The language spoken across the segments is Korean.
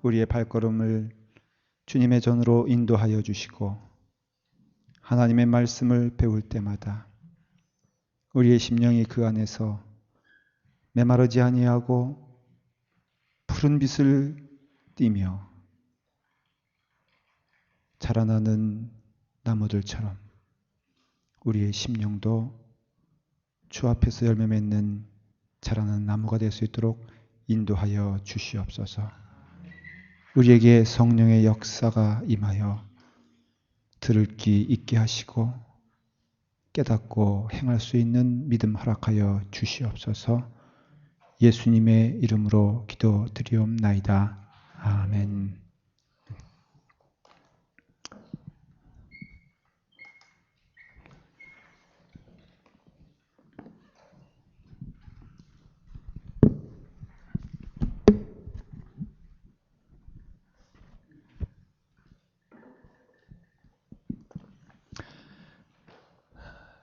우리의 발걸음을 주님의 전으로 인도하여 주시고 하나님의 말씀을 배울 때마다 우리의 심령이 그 안에서 메마르지 아니하고 푸른 빛을 띠며 자라나는 나무들처럼 우리의 심령도 주 앞에서 열매 맺는 자라나는 나무가 될 수 있도록 인도하여 주시옵소서. 우리에게 성령의 역사가 임하여 들을 귀 있게 하시고 깨닫고 행할 수 있는 믿음 허락하여 주시옵소서. 예수님의 이름으로 기도드리옵나이다. 아멘.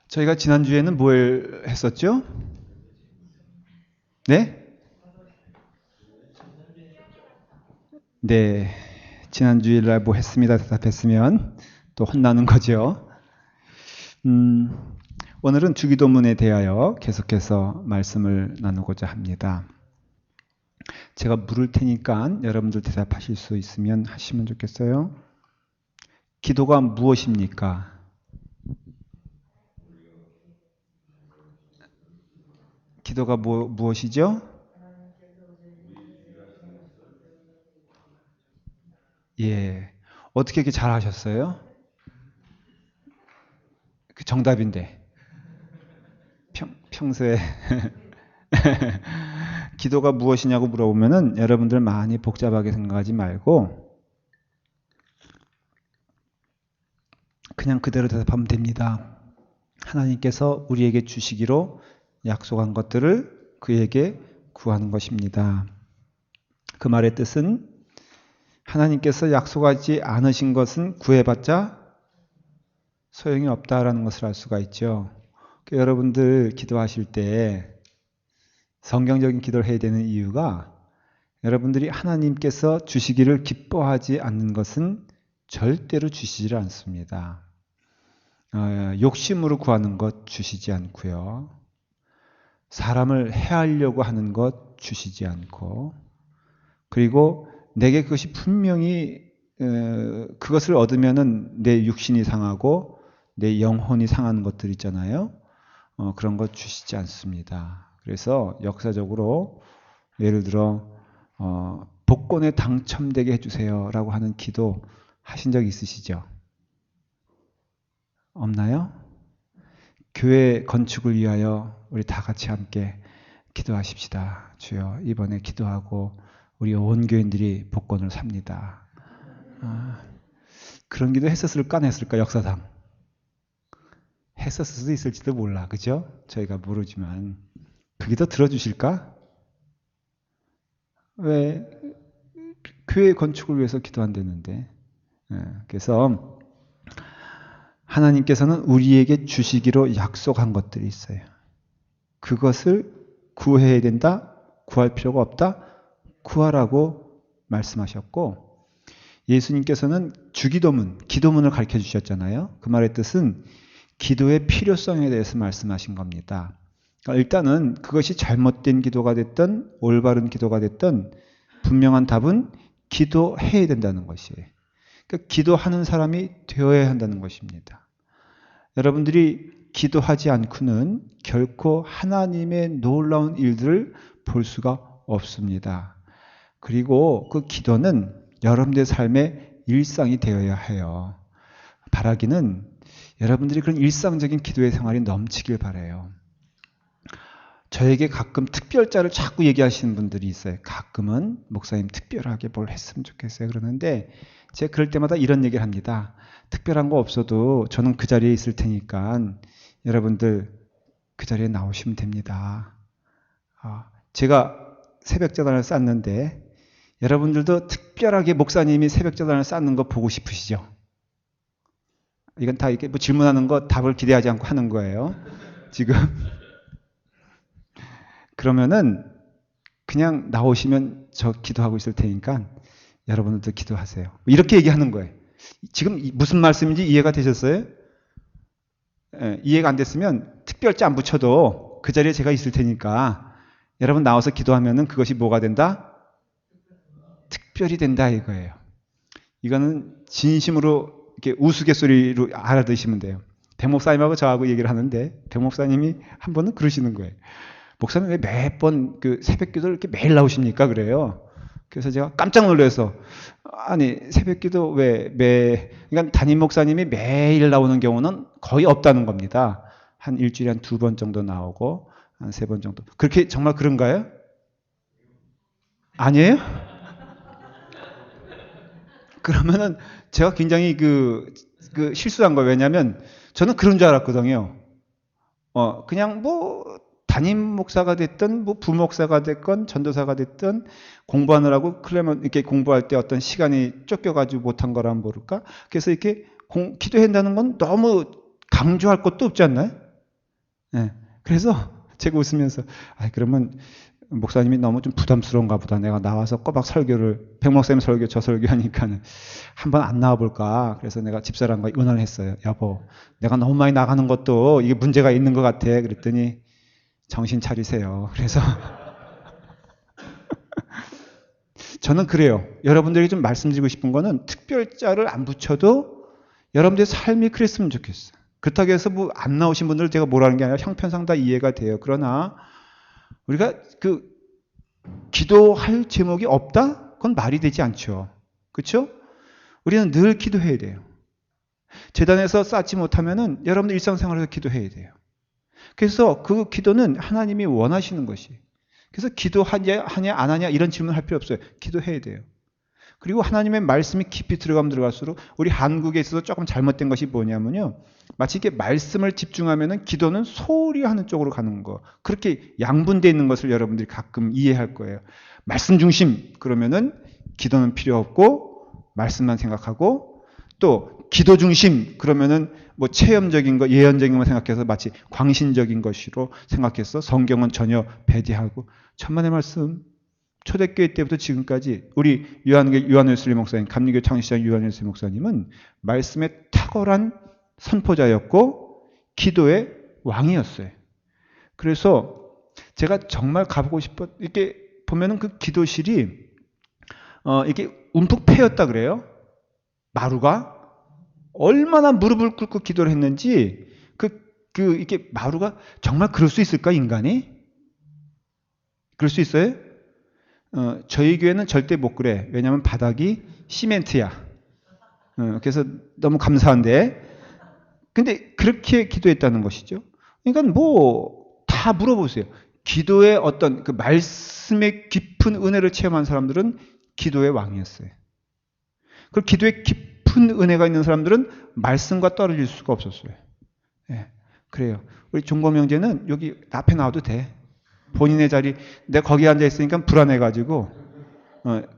저희가 지난주에는 뭘 했었죠? 네? 네. 지난주일날 뭐 했습니다. 대답했으면 또 혼나는 거죠. 오늘은 주기도문에 대하여 계속해서 말씀을 나누고자 합니다. 제가 물을 테니까 여러분들 대답하실 수 있으면 하시면 좋겠어요. 기도가 무엇입니까? 기도가 무엇이죠? 예. 어떻게 이렇게 잘 하셨어요? 그 정답인데. 평소에 기도가 무엇이냐고 물어보면은 여러분들 많이 복잡하게 생각하지 말고 그냥 그대로 대답하면 됩니다. 하나님께서 우리에게 주시기로 약속한 것들을 그에게 구하는 것입니다. 그 말의 뜻은 하나님께서 약속하지 않으신 것은 구해봤자 소용이 없다라는 것을 알 수가 있죠. 여러분들 기도하실 때 성경적인 기도를 해야 되는 이유가 여러분들이 하나님께서 주시기를 기뻐하지 않는 것은 절대로 주시지 않습니다. 욕심으로 구하는 것 주시지 않고요. 사람을 해하려고 하는 것 주시지 않고, 그리고 내게 그것이 분명히 그것을 얻으면은 내 육신이 상하고 내 영혼이 상하는 것들 있잖아요. 그런 것 주시지 않습니다. 그래서 역사적으로 예를 들어 복권에 당첨되게 해주세요라고 하는 기도 하신 적 있으시죠? 없나요? 교회 건축을 위하여 우리 다 같이 함께 기도하십시다. 주여, 이번에 기도하고 우리 온 교인들이 복권을 삽니다. 그런 기도 했었을까 안 했을까 역사상? 했었을 수도 있을지도 몰라. 그죠? 저희가 모르지만 그 기도 들어주실까? 왜? 교회 건축을 위해서 기도한다는데. 그래서 하나님께서는 우리에게 주시기로 약속한 것들이 있어요. 그것을 구해야 된다? 구할 필요가 없다? 구하라고 말씀하셨고, 예수님께서는 주기도문, 기도문을 가르쳐 주셨잖아요. 그 말의 뜻은 기도의 필요성에 대해서 말씀하신 겁니다. 그러니까 일단은 그것이 잘못된 기도가 됐든 올바른 기도가 됐든 분명한 답은 기도해야 된다는 것이에요. 그러니까 기도하는 사람이 되어야 한다는 것입니다. 여러분들이 기도하지 않고는 결코 하나님의 놀라운 일들을 볼 수가 없습니다. 그리고 그 기도는 여러분들의 삶의 일상이 되어야 해요. 바라기는 여러분들이 그런 일상적인 기도의 생활이 넘치길 바라요. 저에게 가끔 특별자를 자꾸 얘기하시는 분들이 있어요. 가끔은 목사님 특별하게 뭘 했으면 좋겠어요. 그러는데 제가 그럴 때마다 이런 얘기를 합니다. 특별한 거 없어도 저는 그 자리에 있을 테니까 여러분들 그 자리에 나오시면 됩니다. 제가 새벽재단을 쌓는데 여러분들도 특별하게 목사님이 새벽재단을 쌓는 거 보고 싶으시죠? 이건 다 이렇게 뭐 질문하는 거 답을 기대하지 않고 하는 거예요. 지금 그러면은 그냥 나오시면 저 기도하고 있을 테니까 여러분들도 기도하세요. 이렇게 얘기하는 거예요. 지금 무슨 말씀인지 이해가 되셨어요? 이해가 안 됐으면 특별자 안 붙여도 그 자리에 제가 있을 테니까 여러분 나와서 기도하면은 그것이 뭐가 된다? 특별히 된다 이거예요. 이거는 진심으로 이렇게 우스갯소리로 알아두시면 돼요. 백 목사님하고 저하고 얘기를 하는데 백 목사님이 한 번은 그러시는 거예요. 목사님 왜 매번 그 새벽 기도를 이렇게 매일 나오십니까? 그래요. 그래서 제가 깜짝 놀라서 아니 새벽 기도 그러니까 담임 목사님이 매일 나오는 경우는 거의 없다는 겁니다. 한 일주일에 한 2번 정도 나오고 한 3번 정도. 그렇게 정말 그런가요? 아니에요? 그러면은 제가 굉장히 그 실수한 거예요. 왜냐하면 저는 그런 줄 알았거든요. 그냥 뭐 담임 목사가 됐든 뭐 부목사가 됐건 전도사가 됐든 공부하느라고 그러면 이렇게 공부할 때 어떤 시간이 쫓겨가지고 못한 거라면 모를까? 그래서 이렇게 기도한다는 건 너무 강조할 것도 없지 않나요? 네. 그래서 제가 웃으면서 그러면 목사님이 너무 좀 부담스러운가 보다. 내가 나와서 꼬박 설교를 백 목사님 설교 저 설교 하니까는 한번 안 나와볼까. 그래서 내가 집사람과 의논을 했어요. 여보, 내가 너무 많이 나가는 것도 이게 문제가 있는 것 같아. 그랬더니 정신 차리세요. 그래서 저는 그래요. 여러분들에게 좀 말씀드리고 싶은 거는 특별자를 안 붙여도 여러분들의 삶이 그랬으면 좋겠어요. 그렇다고 해서 뭐 안 나오신 분들 제가 뭐라는 게 아니라 형편상 다 이해가 돼요. 그러나 우리가 기도할 제목이 없다? 그건 말이 되지 않죠. 그렇죠? 우리는 늘 기도해야 돼요. 재단에서 쌓지 못하면은 여러분들 일상생활에서 기도해야 돼요. 그래서 그 기도는 하나님이 원하시는 것이. 그래서 기도하냐 안 하냐 이런 질문을 할 필요 없어요. 기도해야 돼요. 그리고 하나님의 말씀이 깊이 들어가면 들어갈수록 우리 한국에 있어서 조금 잘못된 것이 뭐냐면요. 마치 이렇게 말씀을 집중하면은 기도는 소홀히 하는 쪽으로 가는 거. 그렇게 양분되어 있는 것을 여러분들이 가끔 이해할 거예요. 말씀 중심 그러면은 기도는 필요 없고 말씀만 생각하고 또 기도 중심 그러면은 뭐 체험적인 거 예언적인 거 생각해서 마치 광신적인 것으로 생각해서 성경은 전혀 배제하고 천만의 말씀 초대교회 때부터 지금까지 우리 유한예슬리 목사님, 감리교 창시장 유한예슬리 목사님은 말씀의 탁월한 선포자였고 기도의 왕이었어요. 그래서 제가 정말 가보고 싶어 이렇게 보면은 그 기도실이 이게 움푹 패였다 그래요. 마루가 얼마나 무릎을 꿇고 기도를 했는지 이게 마루가 정말 그럴 수 있을까 인간이? 그럴 수 있어요? 저희 교회는 절대 못 그래. 왜냐하면 바닥이 시멘트야. 그래서 너무 감사한데. 근데 그렇게 기도했다는 것이죠. 그러니까 뭐 다 물어보세요. 기도의 어떤 그 말씀의 깊은 은혜를 체험한 사람들은 기도의 왕이었어요. 그 기도의 깊은 은혜가 있는 사람들은 말씀과 떨어질 수가 없었어요. 네, 그래요. 우리 종범 형제는 여기 앞에 나와도 돼. 본인의 자리, 내가 거기 앉아 있으니까 불안해가지고,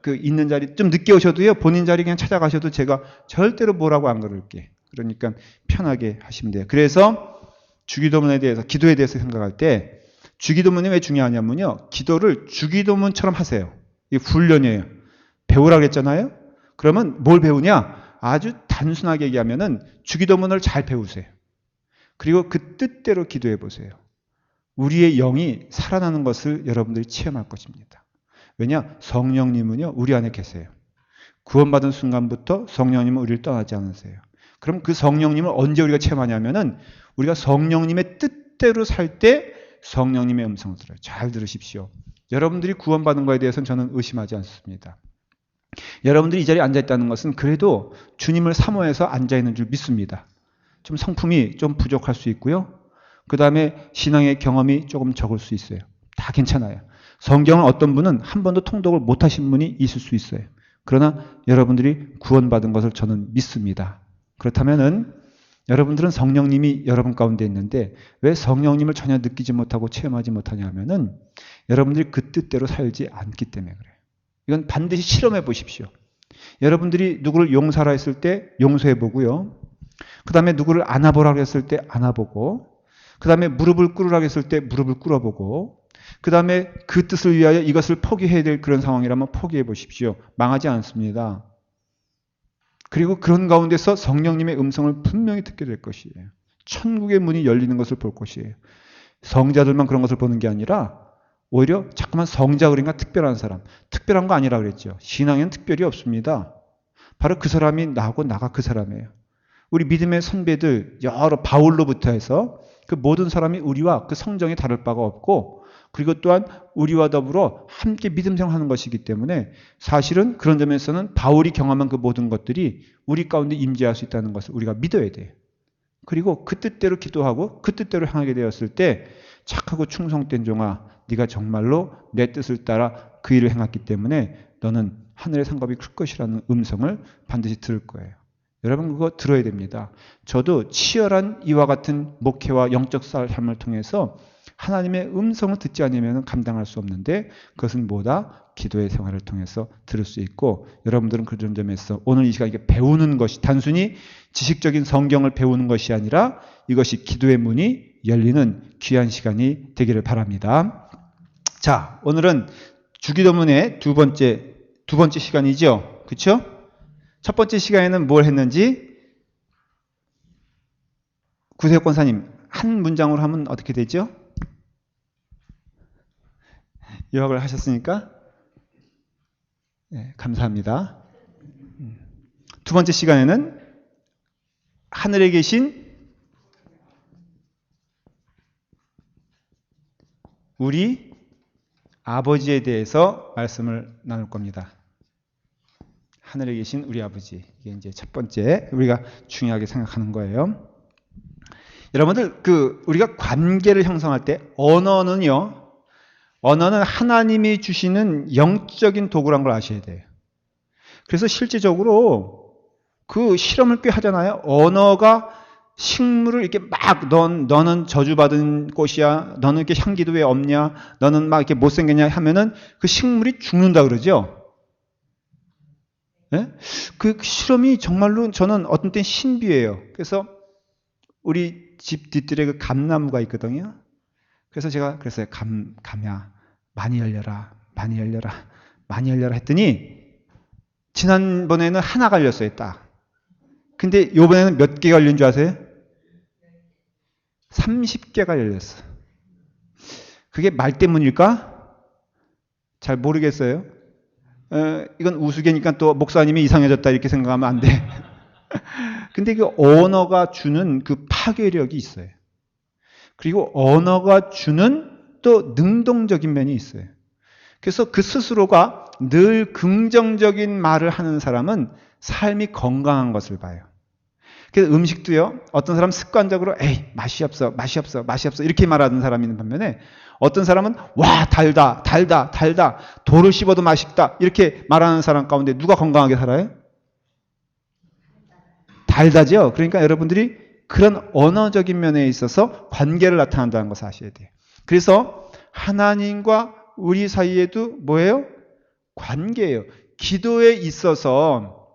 그 있는 자리, 좀 늦게 오셔도요, 본인 자리 그냥 찾아가셔도 제가 절대로 뭐라고 안 그럴게. 그러니까 편하게 하시면 돼요. 그래서 주기도문에 대해서, 기도에 대해서 생각할 때, 주기도문이 왜 중요하냐면요, 기도를 주기도문처럼 하세요. 이게 훈련이에요. 배우라고 했잖아요? 그러면 뭘 배우냐? 아주 단순하게 얘기하면은 주기도문을 잘 배우세요. 그리고 그 뜻대로 기도해 보세요. 우리의 영이 살아나는 것을 여러분들이 체험할 것입니다. 왜냐? 성령님은요, 우리 안에 계세요. 구원받은 순간부터 성령님은 우리를 떠나지 않으세요. 그럼 그 성령님을 언제 우리가 체험하냐면은 우리가 성령님의 뜻대로 살 때 성령님의 음성을 들어요. 잘 들으십시오. 여러분들이 구원받은 것에 대해서는 저는 의심하지 않습니다. 여러분들이 이 자리에 앉아있다는 것은 그래도 주님을 사모해서 앉아있는 줄 믿습니다. 좀 성품이 좀 부족할 수 있고요. 그 다음에 신앙의 경험이 조금 적을 수 있어요. 다 괜찮아요. 성경은 어떤 분은 한 번도 통독을 못하신 분이 있을 수 있어요. 그러나 여러분들이 구원받은 것을 저는 믿습니다. 그렇다면은 여러분들은 성령님이 여러분 가운데 있는데 왜 성령님을 전혀 느끼지 못하고 체험하지 못하냐 하면은 여러분들이 그 뜻대로 살지 않기 때문에 그래요. 이건 반드시 실험해 보십시오. 여러분들이 누구를 용서하라 했을 때 용서해 보고요. 그 다음에 누구를 안아보라고 했을 때 안아보고 그 다음에 무릎을 꿇으라고 했을 때 무릎을 꿇어보고 그 다음에 그 뜻을 위하여 이것을 포기해야 될 그런 상황이라면 포기해 보십시오. 망하지 않습니다. 그리고 그런 가운데서 성령님의 음성을 분명히 듣게 될 것이에요. 천국의 문이 열리는 것을 볼 것이에요. 성자들만 그런 것을 보는 게 아니라 오히려 자꾸만 성자 그러니까 특별한 사람. 특별한 거 아니라 그랬죠. 신앙에는 특별히 없습니다. 바로 그 사람이 나하고 나가 그 사람이에요. 우리 믿음의 선배들 여러 바울로부터 해서 그 모든 사람이 우리와 그 성정이 다를 바가 없고 그리고 또한 우리와 더불어 함께 믿음 생활하는 것이기 때문에 사실은 그런 점에서는 바울이 경험한 그 모든 것들이 우리 가운데 임재할 수 있다는 것을 우리가 믿어야 돼요. 그리고 그 뜻대로 기도하고 그 뜻대로 행하게 되었을 때 착하고 충성된 종아 네가 정말로 내 뜻을 따라 그 일을 행했기 때문에 너는 하늘의 상급이 클 것이라는 음성을 반드시 들을 거예요. 여러분 그거 들어야 됩니다. 저도 치열한 이와 같은 목회와 영적 삶을 통해서 하나님의 음성을 듣지 않으면 감당할 수 없는데 그것은 뭐다? 기도의 생활을 통해서 들을 수 있고 여러분들은 그런 점에서 오늘 이 시간 이게 배우는 것이 단순히 지식적인 성경을 배우는 것이 아니라 이것이 기도의 문이 열리는 귀한 시간이 되기를 바랍니다. 자, 오늘은 주기도문의 두 번째 시간이죠. 그렇죠? 첫 번째 시간에는 뭘 했는지 구세혁 권사님 한 문장으로 하면 어떻게 되죠? 요약을 하셨으니까 네, 감사합니다. 두 번째 시간에는 하늘에 계신 우리 아버지에 대해서 말씀을 나눌 겁니다. 하늘에 계신 우리 아버지. 이게 이제 첫 번째 우리가 중요하게 생각하는 거예요. 여러분들 우리가 관계를 형성할 때 언어는 하나님이 주시는 영적인 도구란 걸 아셔야 돼요. 그래서 실제적으로 그 실험을 꽤 하잖아요. 언어가 식물을 이렇게 막 너는 저주받은 꽃이야. 너는 이렇게 향기도 왜 없냐? 너는 막 이렇게 못생겼냐 하면은 그 식물이 죽는다 그러죠. 네? 그 실험이 정말로 저는 어떤 땐 신비해요. 그래서 우리 집 뒤뜰에 그 감나무가 있거든요. 그래서 제가 그랬어요. 감야 많이 열려라. 많이 열려라. 많이 열려라 했더니 지난번에는 하나가 열렸어요. 딱. 근데 이번에는 몇 개가 열린 줄 아세요? 30개가 열렸어. 그게 말 때문일까? 잘 모르겠어요. 이건 우스개니까 또 목사님이 이상해졌다 이렇게 생각하면 안 돼. 근데 그 언어가 주는 그 파괴력이 있어요. 그리고 언어가 주는 또 능동적인 면이 있어요. 그래서 그 스스로가 늘 긍정적인 말을 하는 사람은 삶이 건강한 것을 봐요. 그래서 음식도요. 어떤 사람 습관적으로 에이 맛이 없어 이렇게 말하는 사람이 있는 반면에 어떤 사람은 와 달다 돌을 씹어도 맛있다 이렇게 말하는 사람 가운데 누가 건강하게 살아요? 달다죠. 그러니까 여러분들이 그런 언어적인 면에 있어서 관계를 나타난다는 것을 아셔야 돼요. 그래서 하나님과 우리 사이에도 뭐예요? 관계예요. 기도에 있어서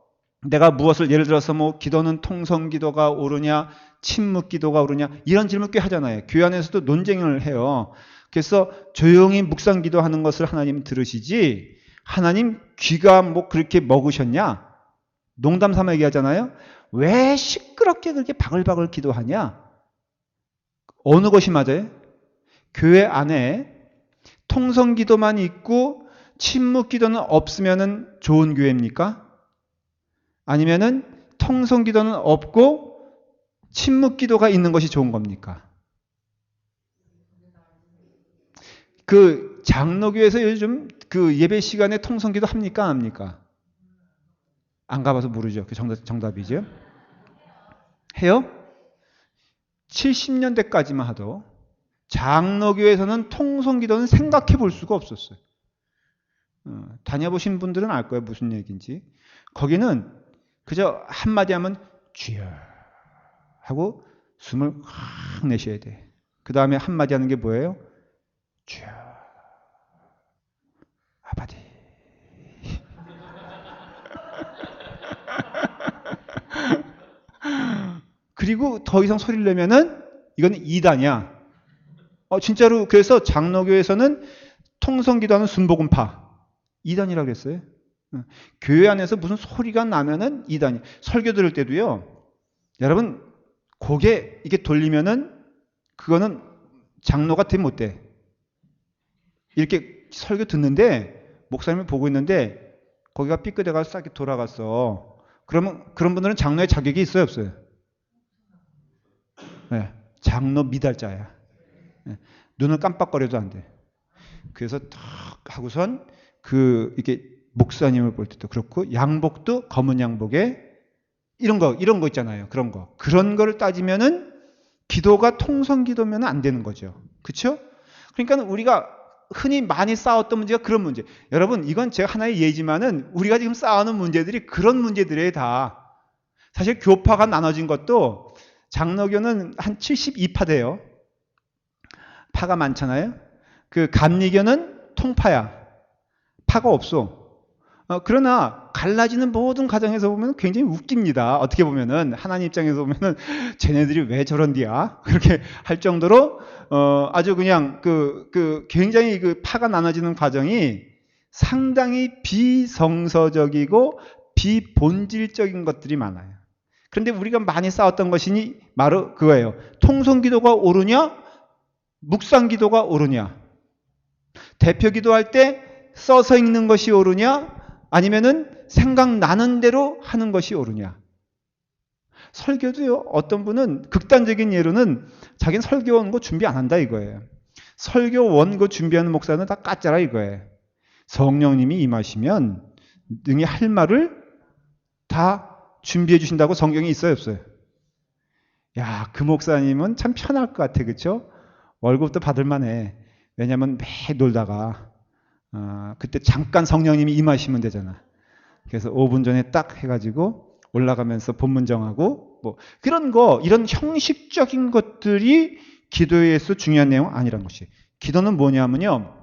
내가 무엇을 예를 들어서 뭐 기도는 통성 기도가 옳으냐 침묵 기도가 옳으냐 이런 질문 꽤 하잖아요. 교회 안에서도 논쟁을 해요. 그래서 조용히 묵상 기도하는 것을 하나님 들으시지 하나님 귀가 뭐 그렇게 먹으셨냐? 농담 삼아 얘기하잖아요. 왜 시끄럽게 그렇게 바글바글 기도하냐? 어느 것이 맞아요? 교회 안에 통성 기도만 있고 침묵 기도는 없으면은 좋은 교회입니까? 아니면은 통성 기도는 없고 침묵 기도가 있는 것이 좋은 겁니까? 그 장로교에서 요즘 그 예배 시간에 통성 기도 합니까? 안 합니까? 안 가봐서 모르죠. 그 정답이죠. 해요? 70년대까지만 하도 장로교에서는 통성 기도는 생각해 볼 수가 없었어요. 다녀보신 분들은 알 거예요. 무슨 얘기인지. 거기는 그저 한마디 하면 주여 하고 숨을 확 내셔야 돼. 그 다음에 한마디 하는 게 뭐예요? 주여 아버지. 그리고 더 이상 소리를 내면은 이건 이단이야. 진짜로 그래서 장로교에서는 통성기도하는 순복음파 이단이라고 그랬어요. 교회 안에서 무슨 소리가 나면은 이단이. 설교 들을 때도요. 여러분 고개 이게 돌리면은 그거는 장로가 되면 못 돼. 이렇게 설교 듣는데 목사님이 보고 있는데 거기가 삐끗해가서 싹 돌아갔어. 그러면 그런 분들은 장로의 자격이 있어요, 없어요? 네, 장로 미달자야. 네, 눈을 깜빡거려도 안 돼. 그래서 탁 하고선 이게 목사님을 볼 때도 그렇고 양복도 검은 양복에 이런 거 있잖아요. 그런 거를 따지면은 기도가 통성 기도면 안 되는 거죠. 그렇죠? 그러니까 우리가 흔히 많이 싸웠던 문제가 그런 문제. 여러분, 이건 제가 하나의 예지만은 우리가 지금 싸우는 문제들이 그런 문제들이에요, 다. 사실 교파가 나눠진 것도 장로교는 한 72파 돼요. 파가 많잖아요. 그 감리교는 통파야. 파가 없어. 그러나 갈라지는 모든 과정에서 보면 굉장히 웃깁니다. 어떻게 보면은 하나님 입장에서 보면은 쟤네들이 왜 저런디야? 그렇게 할 정도로 아주 그냥 굉장히 그 파가 나눠지는 과정이 상당히 비성서적이고 비본질적인 것들이 많아요. 그런데 우리가 많이 싸웠던 것이 바로 그거예요. 통성기도가 옳으냐? 묵상기도가 옳으냐? 대표기도할 때 써서 읽는 것이 옳으냐? 아니면은 생각나는 대로 하는 것이 옳으냐? 설교도요, 어떤 분은 극단적인 예로는 자기는 설교 원고 준비 안 한다 이거예요. 설교 원고 준비하는 목사는 다 까짜라 이거예요. 성령님이 임하시면 능히 할 말을 다 준비해 주신다고 성경에 있어요, 없어요? 야, 그 목사님은 참 편할 것 같아, 그렇죠? 월급도 받을 만해. 왜냐면 매일 놀다가 그때 잠깐 성령님이 임하시면 되잖아. 그래서 5분 전에 딱 해가지고 올라가면서 본문 정하고 뭐 그런 거, 이런 형식적인 것들이 기도에서 중요한 내용 아니란 것이. 기도는 뭐냐면요.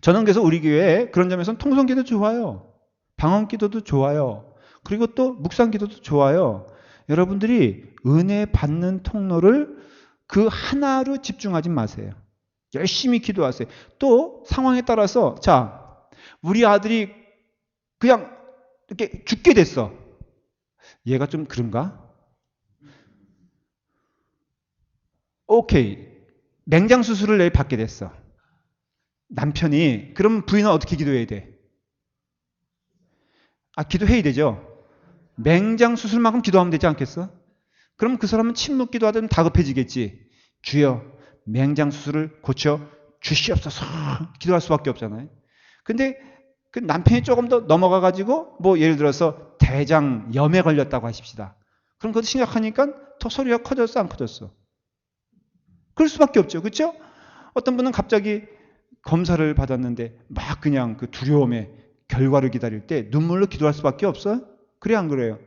저는 그래서 우리 교회에 그런 점에서는 통성기도 좋아요. 방언기도도 좋아요. 그리고 또 묵상기도도 좋아요. 여러분들이 은혜 받는 통로를 그 하나로 집중하지 마세요. 열심히 기도하세요. 또 상황에 따라서 자, 우리 아들이 그냥 이렇게 죽게 됐어. 얘가 좀 그런가? 오케이. 맹장 수술을 내일 받게 됐어. 남편이. 그럼 부인은 어떻게 기도해야 돼? 기도해야 되죠. 맹장 수술만큼 기도하면 되지 않겠어? 그럼 그 사람은 침묵 기도하든 다급해지겠지. 주여, 맹장 수술을 고쳐 주시옵소서. 기도할 수밖에 없잖아요. 근데 그 남편이 조금 더 넘어가가지고 뭐 예를 들어서 대장염에 걸렸다고 하십시다. 그럼 그것도 심각하니까 더 소리가 커졌어, 안 커졌어? 그럴 수밖에 없죠. 그렇죠? 어떤 분은 갑자기 검사를 받았는데 막 그냥 그 두려움에 결과를 기다릴 때 눈물로 기도할 수밖에 없어요? 그래 안 그래요?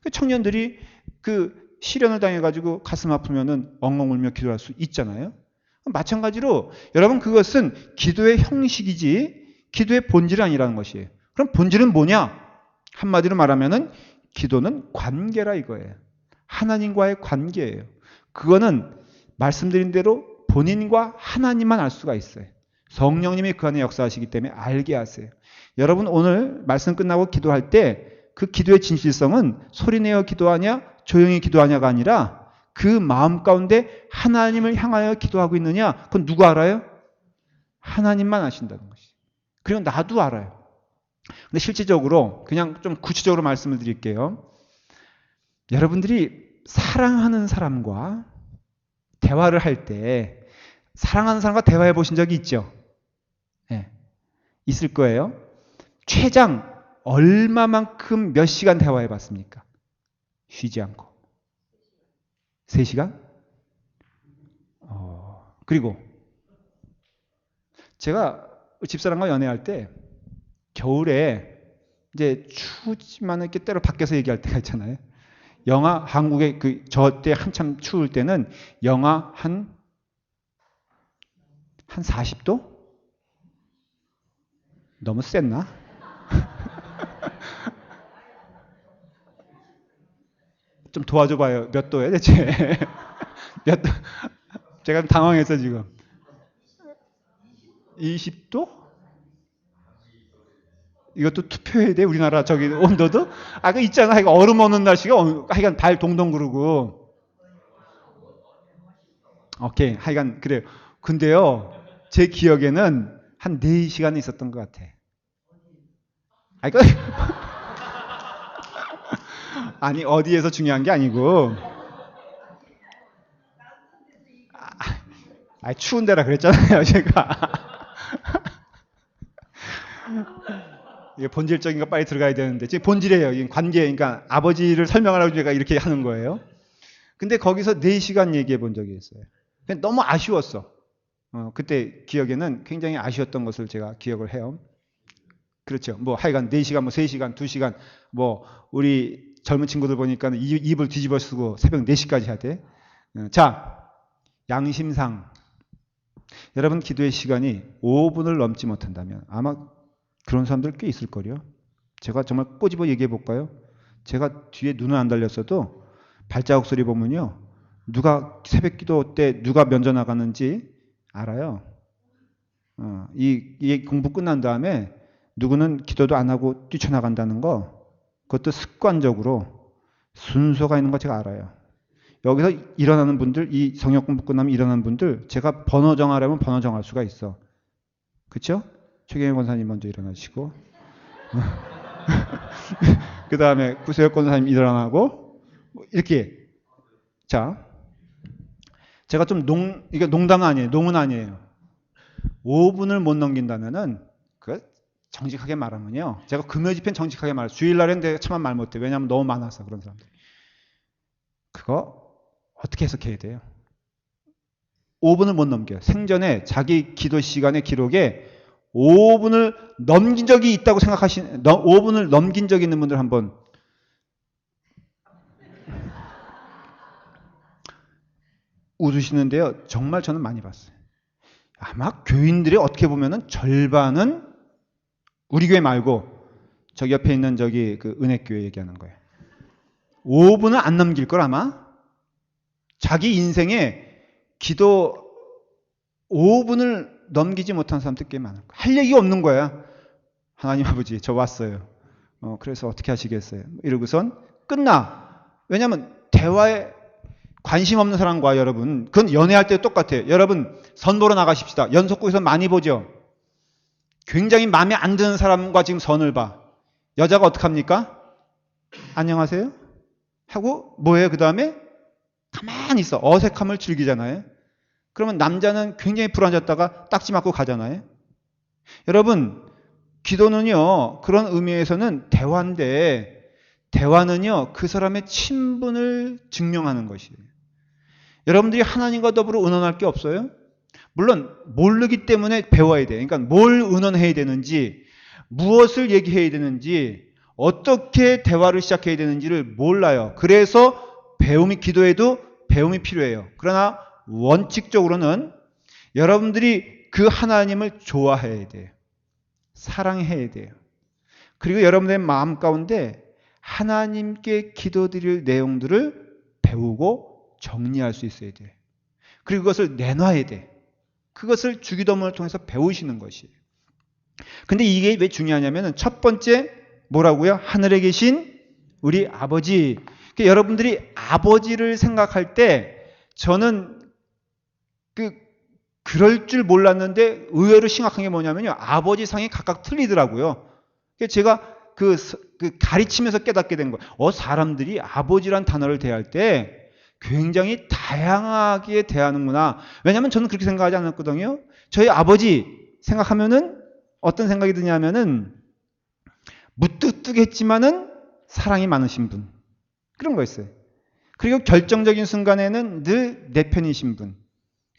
그 청년들이 그 시련을 당해가지고 가슴 아프면은 엉엉 울며 기도할 수 있잖아요. 마찬가지로 여러분 그것은 기도의 형식이지 기도의 본질이 아니라는 것이에요. 그럼 본질은 뭐냐? 한마디로 말하면은 기도는 관계라 이거예요. 하나님과의 관계예요. 그거는 말씀드린 대로 본인과 하나님만 알 수가 있어요. 성령님이 그 안에 역사하시기 때문에 알게 하세요. 여러분 오늘 말씀 끝나고 기도할 때 그 기도의 진실성은 소리내어 기도하냐 조용히 기도하냐가 아니라 그 마음 가운데 하나님을 향하여 기도하고 있느냐 그건 누가 알아요? 하나님만 아신다는 것이. 그리고 나도 알아요. 근데 실질적으로 그냥 좀 구체적으로 말씀을 드릴게요. 여러분들이 사랑하는 사람과 대화를 할 때 사랑하는 사람과 대화해 보신 적이 있죠? 네. 있을 거예요. 최장 얼마만큼 몇 시간 대화해 봤습니까? 쉬지 않고. 3시간? 그리고 제가 집사람과 연애할 때 겨울에 이제 추우지만 이렇게 때로 밖에서 얘기할 때가 있잖아요. 영하 한국에 저 때 한참 추울 때는 영하 한 40도? 너무 셌나? 좀 도와줘봐요. 몇 도예요, 대체? 몇 도? 제가 당황해서 지금. 20도? 이것도 투표해야 돼? 우리나라 저기 온도도? 그 있잖아. 하여간 얼음 오는 날씨가 하여간 발 동동 구르고. 오케이. 하여간 그래요. 근데요. 제 기억에는 한 4시간 있었던 것 같아. 그 아니 어디에서 중요한 게 아니고. 추운 데라 그랬잖아요, 제가. 이게 본질적인 거 빨리 들어가야 되는데, 지금 본질이에요. 이 관계, 그러니까 아버지를 설명하라고 제가 이렇게 하는 거예요. 근데 거기서 4시간 얘기해 본 적이 있어요. 너무 아쉬웠어. 그때 기억에는 굉장히 아쉬웠던 것을 제가 기억을 해요. 그렇죠. 뭐 하여간 4시간, 뭐 3시간, 2시간, 뭐 우리 젊은 친구들 보니까 입을 뒤집어 쓰고 새벽 4시까지 하대. 자, 양심상 여러분 기도의 시간이 5분을 넘지 못한다면 아마 그런 사람들 꽤 있을 거요. 제가 정말 꼬집어 얘기해 볼까요? 제가 뒤에 눈은 안 달렸어도 발자국 소리 보면요. 누가 새벽 기도 때 누가 면접 나가는지 알아요. 이 공부 끝난 다음에 누구는 기도도 안 하고 뛰쳐나간다는 거, 그것도 습관적으로 순서가 있는 거 제가 알아요. 여기서 일어나는 분들, 이 성역 공부 끝나면 일어나는 분들, 제가 번호 정하려면 번호 정할 수가 있어. 그렇죠? 최경영 권사님 먼저 일어나시고 그 다음에 구세혁 권사님 일어나고 이렇게. 자, 제가 좀 이게 농담 아니에요. 농은 아니에요. 5분을 못 넘긴다면은 정직하게 말하면요. 제가 금요 집회는 정직하게 말해요. 주일날엔 내가 차마 말 못해. 왜냐하면 너무 많아서 그런 사람들이. 그거 어떻게 해석해야 돼요? 5분을 못 넘겨요. 생전에 자기 기도 시간의 기록에 5분을 넘긴 적이 있다고 5분을 넘긴 적이 있는 분들 한번. 웃으시는데요. 정말 저는 많이 봤어요. 아마 교인들이 어떻게 보면은 절반은 우리 교회 말고 저기 옆에 있는 저기 그 은혜교회 얘기하는 거예요. 5분을 안 넘길 걸 아마. 자기 인생에 기도 5분을 넘기지 못한 사람들 꽤 많을 거예요. 할 얘기가 없는 거야. 하나님 아버지 저 왔어요. 그래서 어떻게 하시겠어요? 이러고선 끝나. 왜냐하면 대화에 관심 없는 사람과 여러분, 그건 연애할 때 똑같아요. 여러분 선 보러 나가십시다. 연속극에서 많이 보죠. 굉장히 마음에 안 드는 사람과 지금 선을 봐. 여자가 어떡합니까? 안녕하세요? 하고 뭐예요? 그 다음에 가만히 있어. 어색함을 즐기잖아요. 그러면 남자는 굉장히 불안해졌다가 딱지 맞고 가잖아요. 여러분 기도는요. 그런 의미에서는 대화인데 대화는요. 그 사람의 친분을 증명하는 것이에요. 여러분들이 하나님과 더불어 의논할 게 없어요? 물론 모르기 때문에 배워야 돼요. 그러니까 뭘 의논해야 되는지, 무엇을 얘기해야 되는지, 어떻게 대화를 시작해야 되는지를 몰라요. 그래서 기도에도 배움이 필요해요. 그러나 원칙적으로는 여러분들이 그 하나님을 좋아해야 돼요. 사랑해야 돼요. 그리고 여러분들의 마음 가운데 하나님께 기도드릴 내용들을 배우고 정리할 수 있어야 돼요. 그리고 그것을 내놔야 돼. 그것을 주기도문을 통해서 배우시는 것이에요. 근데 이게 왜 중요하냐면 첫 번째 뭐라고요? 하늘에 계신 우리 아버지. 그러니까 여러분들이 아버지를 생각할 때 저는 그럴 줄 몰랐는데 의외로 심각한 게 뭐냐면요. 아버지 상이 각각 틀리더라고요. 그래서 제가 그 가르치면서 깨닫게 된 거예요. 사람들이 아버지란 단어를 대할 때 굉장히 다양하게 대하는구나. 왜냐하면 저는 그렇게 생각하지 않았거든요. 저희 아버지 생각하면은 어떤 생각이 드냐면은 무뚝뚝했지만은 사랑이 많으신 분. 그런 거였어요. 그리고 결정적인 순간에는 늘 내 편이신 분.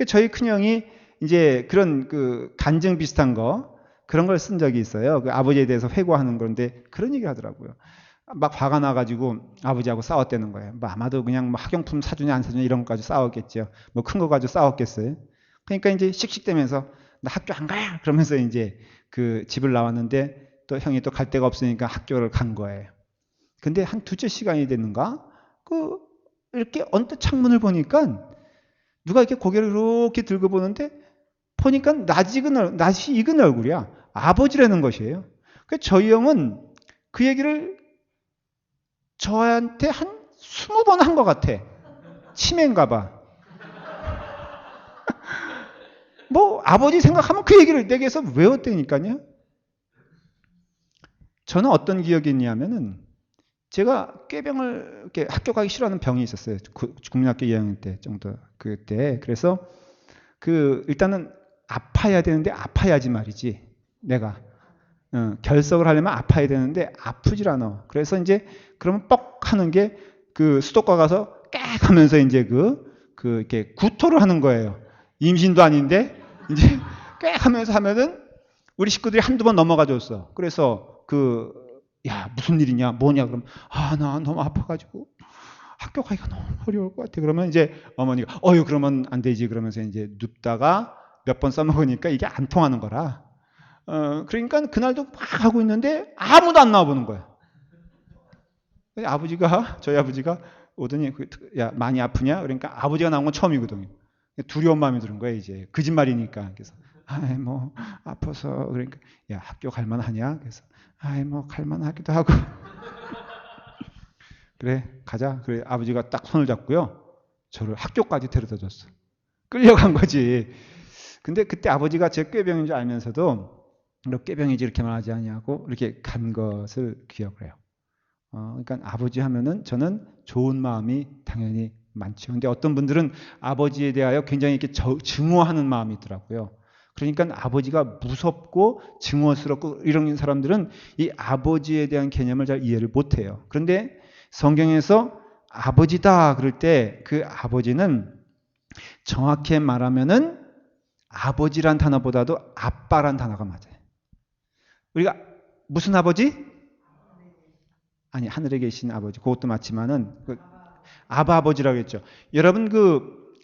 저희 큰형이 이제 그런 간증 비슷한 그런 걸 쓴 적이 있어요. 아버지에 대해서 회고하는 건데 그런 얘기를 하더라고요. 막 화가 나가지고 아버지하고 싸웠다는 거예요. 아마도 그냥 학용품 사주냐 안 사주냐 이런 거 가지고 싸웠겠죠. 큰 거 가지고 싸웠겠어요. 그러니까 이제 씩씩대면서 나 학교 안 가요. 그러면서 이제 집을 나왔는데 또 형이 또 갈 데가 없으니까 학교를 간 거예요. 근데 한 2시간이 됐는가? 이렇게 언뜻 창문을 보니까 누가 이렇게 고개를 이렇게 들고 보는데 보니까 낯이 익은 얼굴이야. 아버지라는 것이에요. 저희 형은 그 얘기를 저한테 한 20번 한 것 같아. 치매인가 봐. 뭐 아버지 생각하면 그 얘기를 내게서 외웠다니까요. 저는 어떤 기억이 있냐면은 제가 꾀병을 이렇게 학교 가기 싫어하는 병이 있었어요. 국민학교 2학년 때 정도 그때. 그래서 일단은 아파야 되는데 아파야지 말이지. 내가 결석을 하려면 아파야 되는데 아프질 않아. 그래서 이제 그러면 뻑 하는 게 수도과 가서 깍 하면서 이제 이렇게 구토를 하는 거예요. 임신도 아닌데 이제 깍 하면서 하면은 우리 식구들이 한두 번 넘어가 줬어. 그래서 야, 무슨 일이냐, 뭐냐, 그러면, 나 너무 아파가지고 학교 가기가 너무 어려울 것 같아. 그러면 이제 어머니가, 그러면 안 되지. 그러면서 이제 눕다가 몇 번 써먹으니까 이게 안 통하는 거라. 그러니까 그날도 막 하고 있는데 아무도 안 나와보는 거야. 저희 아버지가 오더니, 야, 많이 아프냐? 그러니까 아버지가 나온 건 처음이거든요. 두려운 마음이 드는 거예요, 이제. 거짓말이니까. 그래서, 뭐, 아파서. 그러니까, 야, 학교 갈만하냐? 그래서, 뭐, 갈만하기도 하고. 그래, 가자. 그래, 아버지가 딱 손을 잡고요. 저를 학교까지 데려다 줬어. 끌려간 거지. 근데 그때 아버지가 제 꾀병인 줄 알면서도, 너 꾀병이지 이렇게 말하지 않냐고, 이렇게 간 것을 기억을 해요. 그러니까 아버지 하면은 저는 좋은 마음이 당연히 많죠. 근데 어떤 분들은 아버지에 대하여 굉장히 이렇게 증오하는 마음이 있더라고요. 그러니까 아버지가 무섭고 증오스럽고 이런 사람들은 이 아버지에 대한 개념을 잘 이해를 못해요. 그런데 성경에서 아버지다 그럴 때 그 아버지는 정확히 말하면은 아버지란 단어보다도 아빠란 단어가 맞아요. 우리가 무슨 아버지? 아니, 하늘에 계신 아버지. 그것도 맞지만은 아바 아버지라고 했죠. 여러분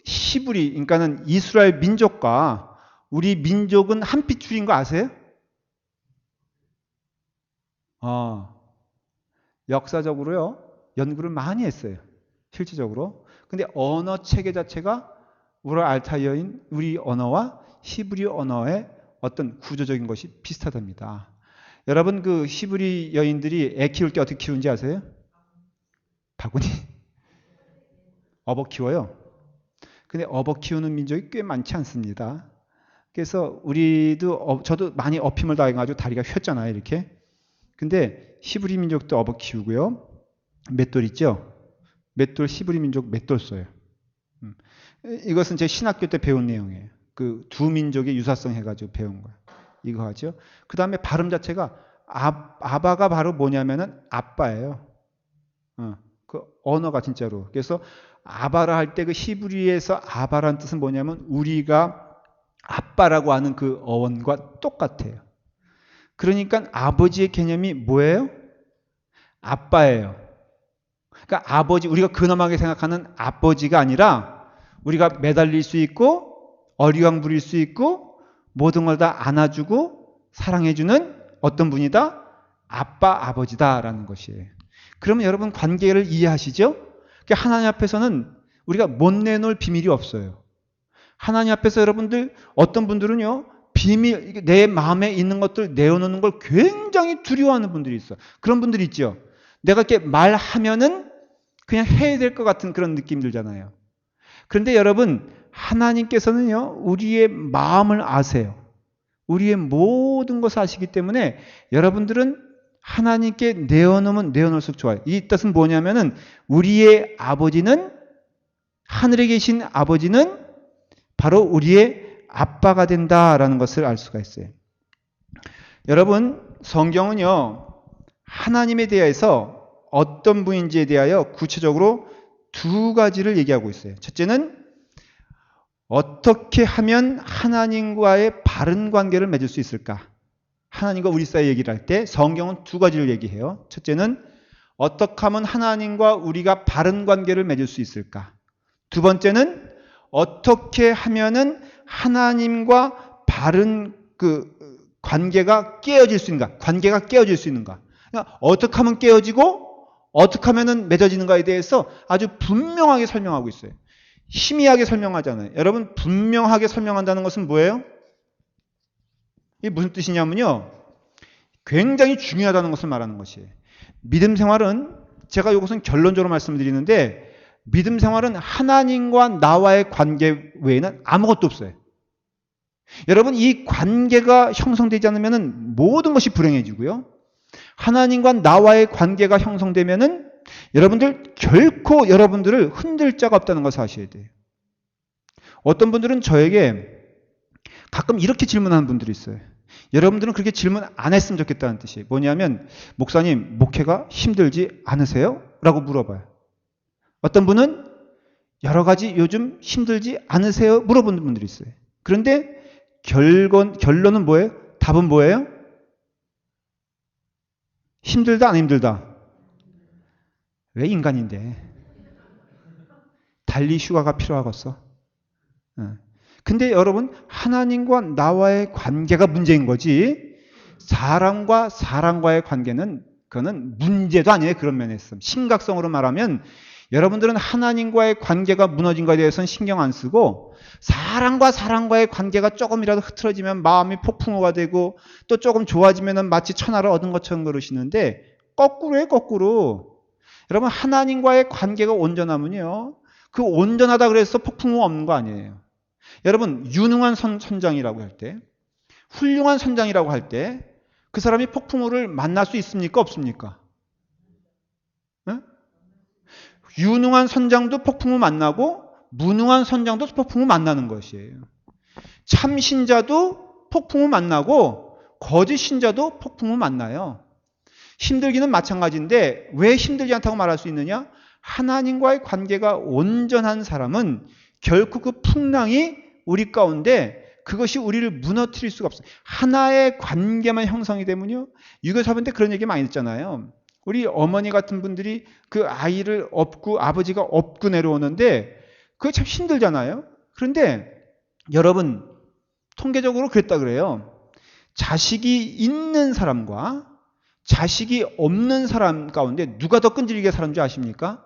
히브리, 그러니까는 이스라엘 민족과 우리 민족은 한 핏줄인 거 아세요? 역사적으로요. 연구를 많이 했어요. 실질적으로. 근데 언어 체계 자체가 우라 알타이어인 우리 언어와 히브리 언어의 어떤 구조적인 것이 비슷하답니다. 여러분 히브리 여인들이 애 키울 때 어떻게 키우는지 아세요? 바구니. 업어 키워요. 근데 업어 키우는 민족이 꽤 많지 않습니다. 그래서 저도 많이 업힘을 당해가지고 다리가 휘었잖아요, 이렇게. 근데 히브리 민족도 업어 키우고요. 맷돌 있죠? 맷돌, 히브리 민족 맷돌 써요. 이것은 제 신학교 때 배운 내용이에요. 두 민족의 유사성 해가지고 배운 거예요. 이거 하죠. 그 다음에 발음 자체가 아바가 바로 뭐냐면은 아빠예요. 언어가 진짜로. 그래서 아바라 할 때 히브리에서 아바라는 뜻은 뭐냐면 우리가 아빠라고 하는 그 어원과 똑같아요. 그러니까 아버지의 개념이 뭐예요? 아빠예요. 그러니까 아버지, 우리가 근엄하게 생각하는 아버지가 아니라 우리가 매달릴 수 있고 어리광 부릴 수 있고 모든 걸 다 안아주고 사랑해주는 어떤 분이다? 아빠, 아버지다라는 것이에요. 그러면 여러분 관계를 이해하시죠? 그러니까 하나님 앞에서는 우리가 못 내놓을 비밀이 없어요. 하나님 앞에서 여러분들 어떤 분들은요. 비밀, 내 마음에 있는 것들 내어놓는 걸 굉장히 두려워하는 분들이 있어. 그런 분들이 있죠. 내가 이렇게 말하면은 그냥 해야 될 것 같은 그런 느낌 들잖아요. 그런데 여러분 하나님께서는요. 우리의 마음을 아세요. 우리의 모든 것을 아시기 때문에 여러분들은 하나님께 내어놓으면 내어놓을수록 좋아요. 이 뜻은 뭐냐면은 우리의 아버지는 하늘에 계신 아버지는 바로 우리의 아빠가 된다라는 것을 알 수가 있어요. 여러분 성경은요. 하나님에 대해서 어떤 분인지에 대하여 구체적으로 두 가지를 얘기하고 있어요. 첫째는 어떻게 하면 하나님과의 바른 관계를 맺을 수 있을까? 하나님과 우리 사이 얘기를 할 때 성경은 두 가지를 얘기해요. 첫째는 어떻게 하면 하나님과 우리가 바른 관계를 맺을 수 있을까? 두 번째는 어떻게 하면은 하나님과 바른 관계가 깨어질 수 있는가? 관계가 깨어질 수 있는가? 그러니까 어떻게 하면 깨어지고 어떻게 하면은 맺어지는가에 대해서 아주 분명하게 설명하고 있어요. 희미하게 설명하잖아요. 여러분 분명하게 설명한다는 것은 뭐예요? 이게 무슨 뜻이냐면요. 굉장히 중요하다는 것을 말하는 것이에요. 믿음 생활은 제가 이것은 결론적으로 말씀드리는데 믿음 생활은 하나님과 나와의 관계 외에는 아무것도 없어요. 여러분 이 관계가 형성되지 않으면 모든 것이 불행해지고요. 하나님과 나와의 관계가 형성되면은 여러분들 결코 여러분들을 흔들 자가 없다는 것을 아셔야 돼요. 어떤 분들은 저에게 가끔 이렇게 질문하는 분들이 있어요. 여러분들은 그렇게 질문 안 했으면 좋겠다는 뜻이에요. 뭐냐면 목사님 목회가 힘들지 않으세요? 라고 물어봐요. 어떤 분은 여러 가지 요즘 힘들지 않으세요? 물어보는 분들이 있어요. 그런데 결론은 뭐예요? 답은 뭐예요? 힘들다 안 힘들다? 왜 인간인데? 달리 휴가가 필요하겠어? 근데 여러분 하나님과 나와의 관계가 문제인 거지 사람과 사람과의 관계는 그거는 문제도 아니에요. 그런 면에서 심각성으로 말하면 여러분들은 하나님과의 관계가 무너진 것에 대해서는 신경 안 쓰고 사람과 사람과의 관계가 조금이라도 흐트러지면 마음이 폭풍우가 되고 또 조금 좋아지면 마치 천하를 얻은 것처럼 그러시는데 거꾸로예요. 거꾸로. 여러분 하나님과의 관계가 온전하면요. 그 온전하다 그래서 폭풍우 없는 거 아니에요. 여러분 유능한 선장이라고 할 때 훌륭한 선장이라고 할 때 그 사람이 폭풍우를 만날 수 있습니까? 없습니까? 네? 유능한 선장도 폭풍우 만나고 무능한 선장도 폭풍우 만나는 것이에요. 참 신자도 폭풍우 만나고 거짓 신자도 폭풍우 만나요. 힘들기는 마찬가지인데 왜 힘들지 않다고 말할 수 있느냐? 하나님과의 관계가 온전한 사람은 결코 그 풍랑이 우리 가운데 그것이 우리를 무너뜨릴 수가 없어요. 하나의 관계만 형성이 되면요. 유교사분 때 그런 얘기 많이 듣잖아요. 우리 어머니 같은 분들이 그 아이를 업고 아버지가 업고 내려오는데 그게 참 힘들잖아요. 그런데 여러분 통계적으로 그랬다 그래요. 자식이 있는 사람과 자식이 없는 사람 가운데 누가 더 끈질기게 사는 줄 아십니까?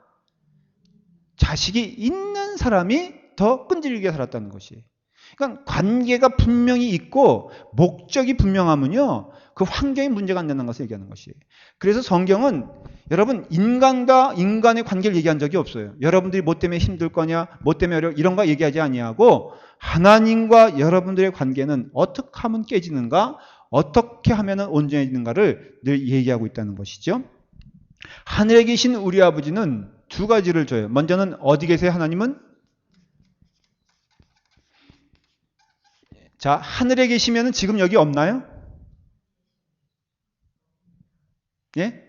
자식이 있는 사람이 더 끈질기게 살았다는 것이에요. 그러니까 관계가 분명히 있고 목적이 분명하면요. 그 환경에 문제가 안 된다는 것을 얘기하는 것이에요. 그래서 성경은 여러분 인간과 인간의 관계를 얘기한 적이 없어요. 여러분들이 뭐 때문에 힘들 거냐, 뭐 때문에 어려워 이런 거 얘기하지 아니하고 하나님과 여러분들의 관계는 어떻게 하면 깨지는가, 어떻게 하면 온전해지는가를 늘 얘기하고 있다는 것이죠. 하늘에 계신 우리 아버지는 두 가지를 줘요. 먼저는 어디 계세요? 하나님은? 자, 하늘에 계시면 지금 여기 없나요? 예?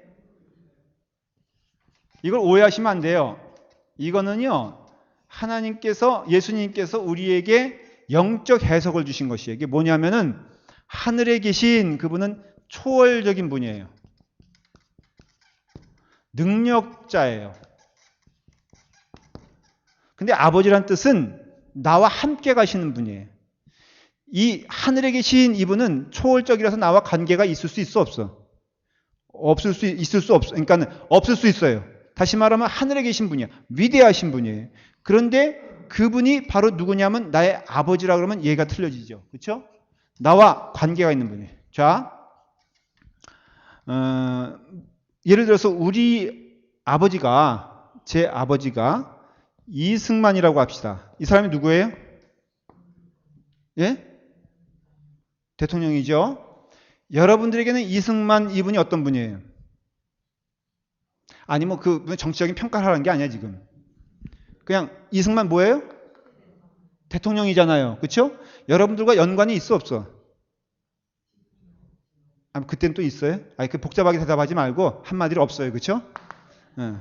이걸 오해하시면 안 돼요. 이거는요, 하나님께서, 예수님께서 우리에게 영적 해석을 주신 것이에요. 이게 뭐냐면은, 하늘에 계신 그분은 초월적인 분이에요. 능력자예요. 근데 아버지란 뜻은 나와 함께 가시는 분이에요. 이 하늘에 계신 이분은 초월적이라서 나와 관계가 있을 수 있어 없어? 있을 수 없어. 그러니까 없을 수 있어요. 다시 말하면 하늘에 계신 분이야. 위대하신 분이에요. 그런데 그분이 바로 누구냐면 나의 아버지라 그러면 얘가 틀려지죠. 그렇죠? 나와 관계가 있는 분이에요. 자, 예를 들어서 우리 아버지가 제 아버지가 이승만이라고 합시다. 이 사람이 누구예요? 예? 대통령이죠. 여러분들에게는 이승만 이분이 어떤 분이에요? 아니 뭐 그 정치적인 평가를 하는 게 아니야 지금. 그냥 이승만 뭐예요? 대통령이잖아요. 그렇죠? 여러분들과 연관이 있어 없어? 아, 그땐 또 있어요? 아니 그 복잡하게 대답하지 말고 한마디로 없어요. 그렇죠? 네.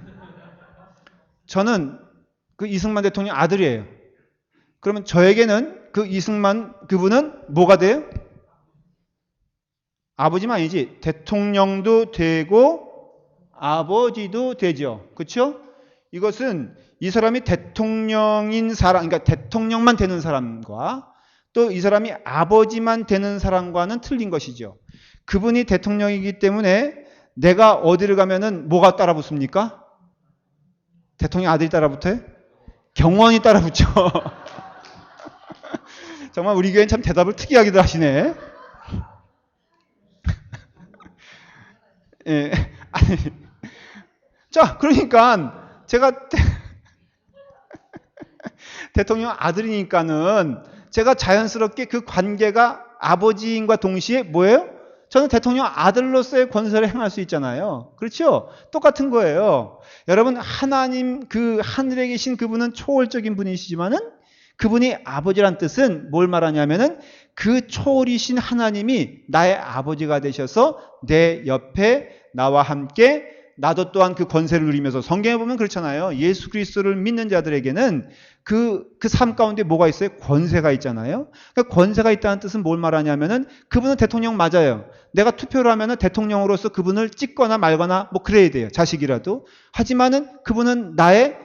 저는 그 이승만 대통령 아들이에요. 그러면 저에게는 그 이승만 그분은 뭐가 돼요? 아버지만 아니지. 대통령도 되고 아버지도 되죠. 그렇죠? 이것은 이 사람이 대통령인 사람, 그러니까 대통령만 되는 사람과 또 이 사람이 아버지만 되는 사람과는 틀린 것이죠. 그분이 대통령이기 때문에 내가 어디를 가면은 뭐가 따라붙습니까? 대통령 아들이 따라붙어요? 경원이 따라붙죠. 정말 우리 교회는 참 대답을 특이하게도 하시네. 예, 아니, 자, 그러니까 제가 대통령 아들이니까는 제가 자연스럽게 그 관계가 아버지인과 동시에 뭐예요? 저는 대통령 아들로서의 권세를 행할 수 있잖아요. 그렇죠? 똑같은 거예요. 여러분, 하나님, 그 하늘에 계신 그분은 초월적인 분이시지만은 그분이 아버지란 뜻은 뭘 말하냐면은 그 초월이신 하나님이 나의 아버지가 되셔서 내 옆에 나와 함께 나도 또한 그 권세를 누리면서 성경에 보면 그렇잖아요. 예수 그리스도를 믿는 자들에게는 그 삶 가운데 뭐가 있어요? 권세가 있잖아요. 그러니까 권세가 있다는 뜻은 뭘 말하냐면은 그분은 대통령 맞아요. 내가 투표를 하면은 대통령으로서 그분을 찍거나 말거나 뭐 그래야 돼요. 자식이라도. 하지만은 그분은 나의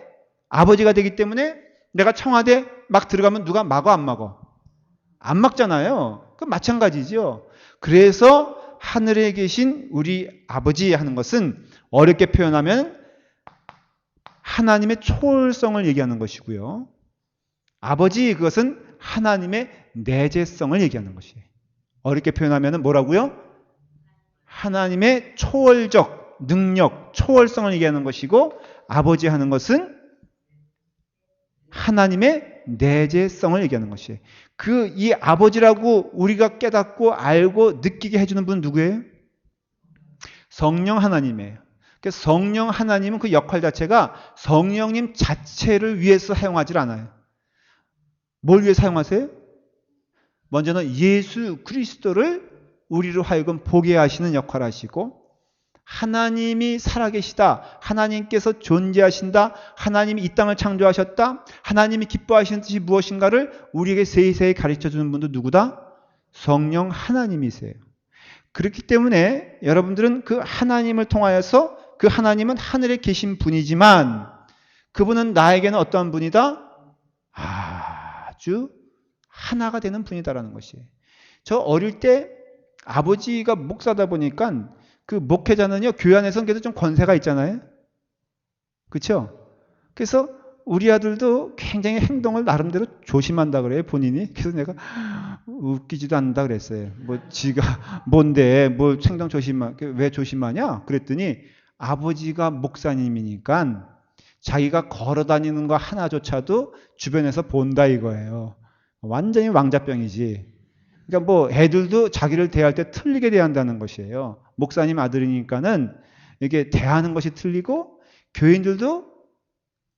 아버지가 되기 때문에 내가 청와대 막 들어가면 누가 막어 안 막어? 안 막잖아요. 그 마찬가지죠. 그래서 하늘에 계신 우리 아버지 하는 것은 어렵게 표현하면 하나님의 초월성을 얘기하는 것이고요. 아버지 그것은 하나님의 내재성을 얘기하는 것이에요. 어렵게 표현하면 뭐라고요? 하나님의 초월적 능력, 초월성을 얘기하는 것이고 아버지 하는 것은 하나님의 내재성을 얘기하는 것이에요. 이 아버지라고 우리가 깨닫고 알고 느끼게 해주는 분은 누구예요? 성령 하나님이에요. 그래서 성령 하나님은 그 역할 자체가 성령님 자체를 위해서 사용하지 않아요. 뭘 위해 사용하세요? 먼저는 예수 그리스도를 우리로 하여금 보게 하시는 역할을 하시고 하나님이 살아계시다. 하나님께서 존재하신다. 하나님이 이 땅을 창조하셨다. 하나님이 기뻐하시는 뜻이 무엇인가를 우리에게 세세히 가르쳐주는 분도 누구다? 성령 하나님이세요. 그렇기 때문에 여러분들은 그 하나님을 통하여서 그 하나님은 하늘에 계신 분이지만 그분은 나에게는 어떠한 분이다? 아주 하나가 되는 분이다라는 것이에요. 저 어릴 때 아버지가 목사다 보니까 그 목회자는요, 교회 안에서는 그래도 좀 권세가 있잖아요. 그렇죠? 그래서 우리 아들도 굉장히 행동을 나름대로 조심한다 그래요, 본인이. 그래서 내가 웃기지도 않는다 그랬어요. 뭐 지가 뭔데 뭐 행동 왜 조심하냐? 그랬더니 아버지가 목사님이니까 자기가 걸어 다니는 거 하나조차도 주변에서 본다 이거예요. 완전히 왕자병이지. 그러니까 뭐 애들도 자기를 대할 때 틀리게 대한다는 것이에요. 목사님 아들이니까는 이게 대하는 것이 틀리고 교인들도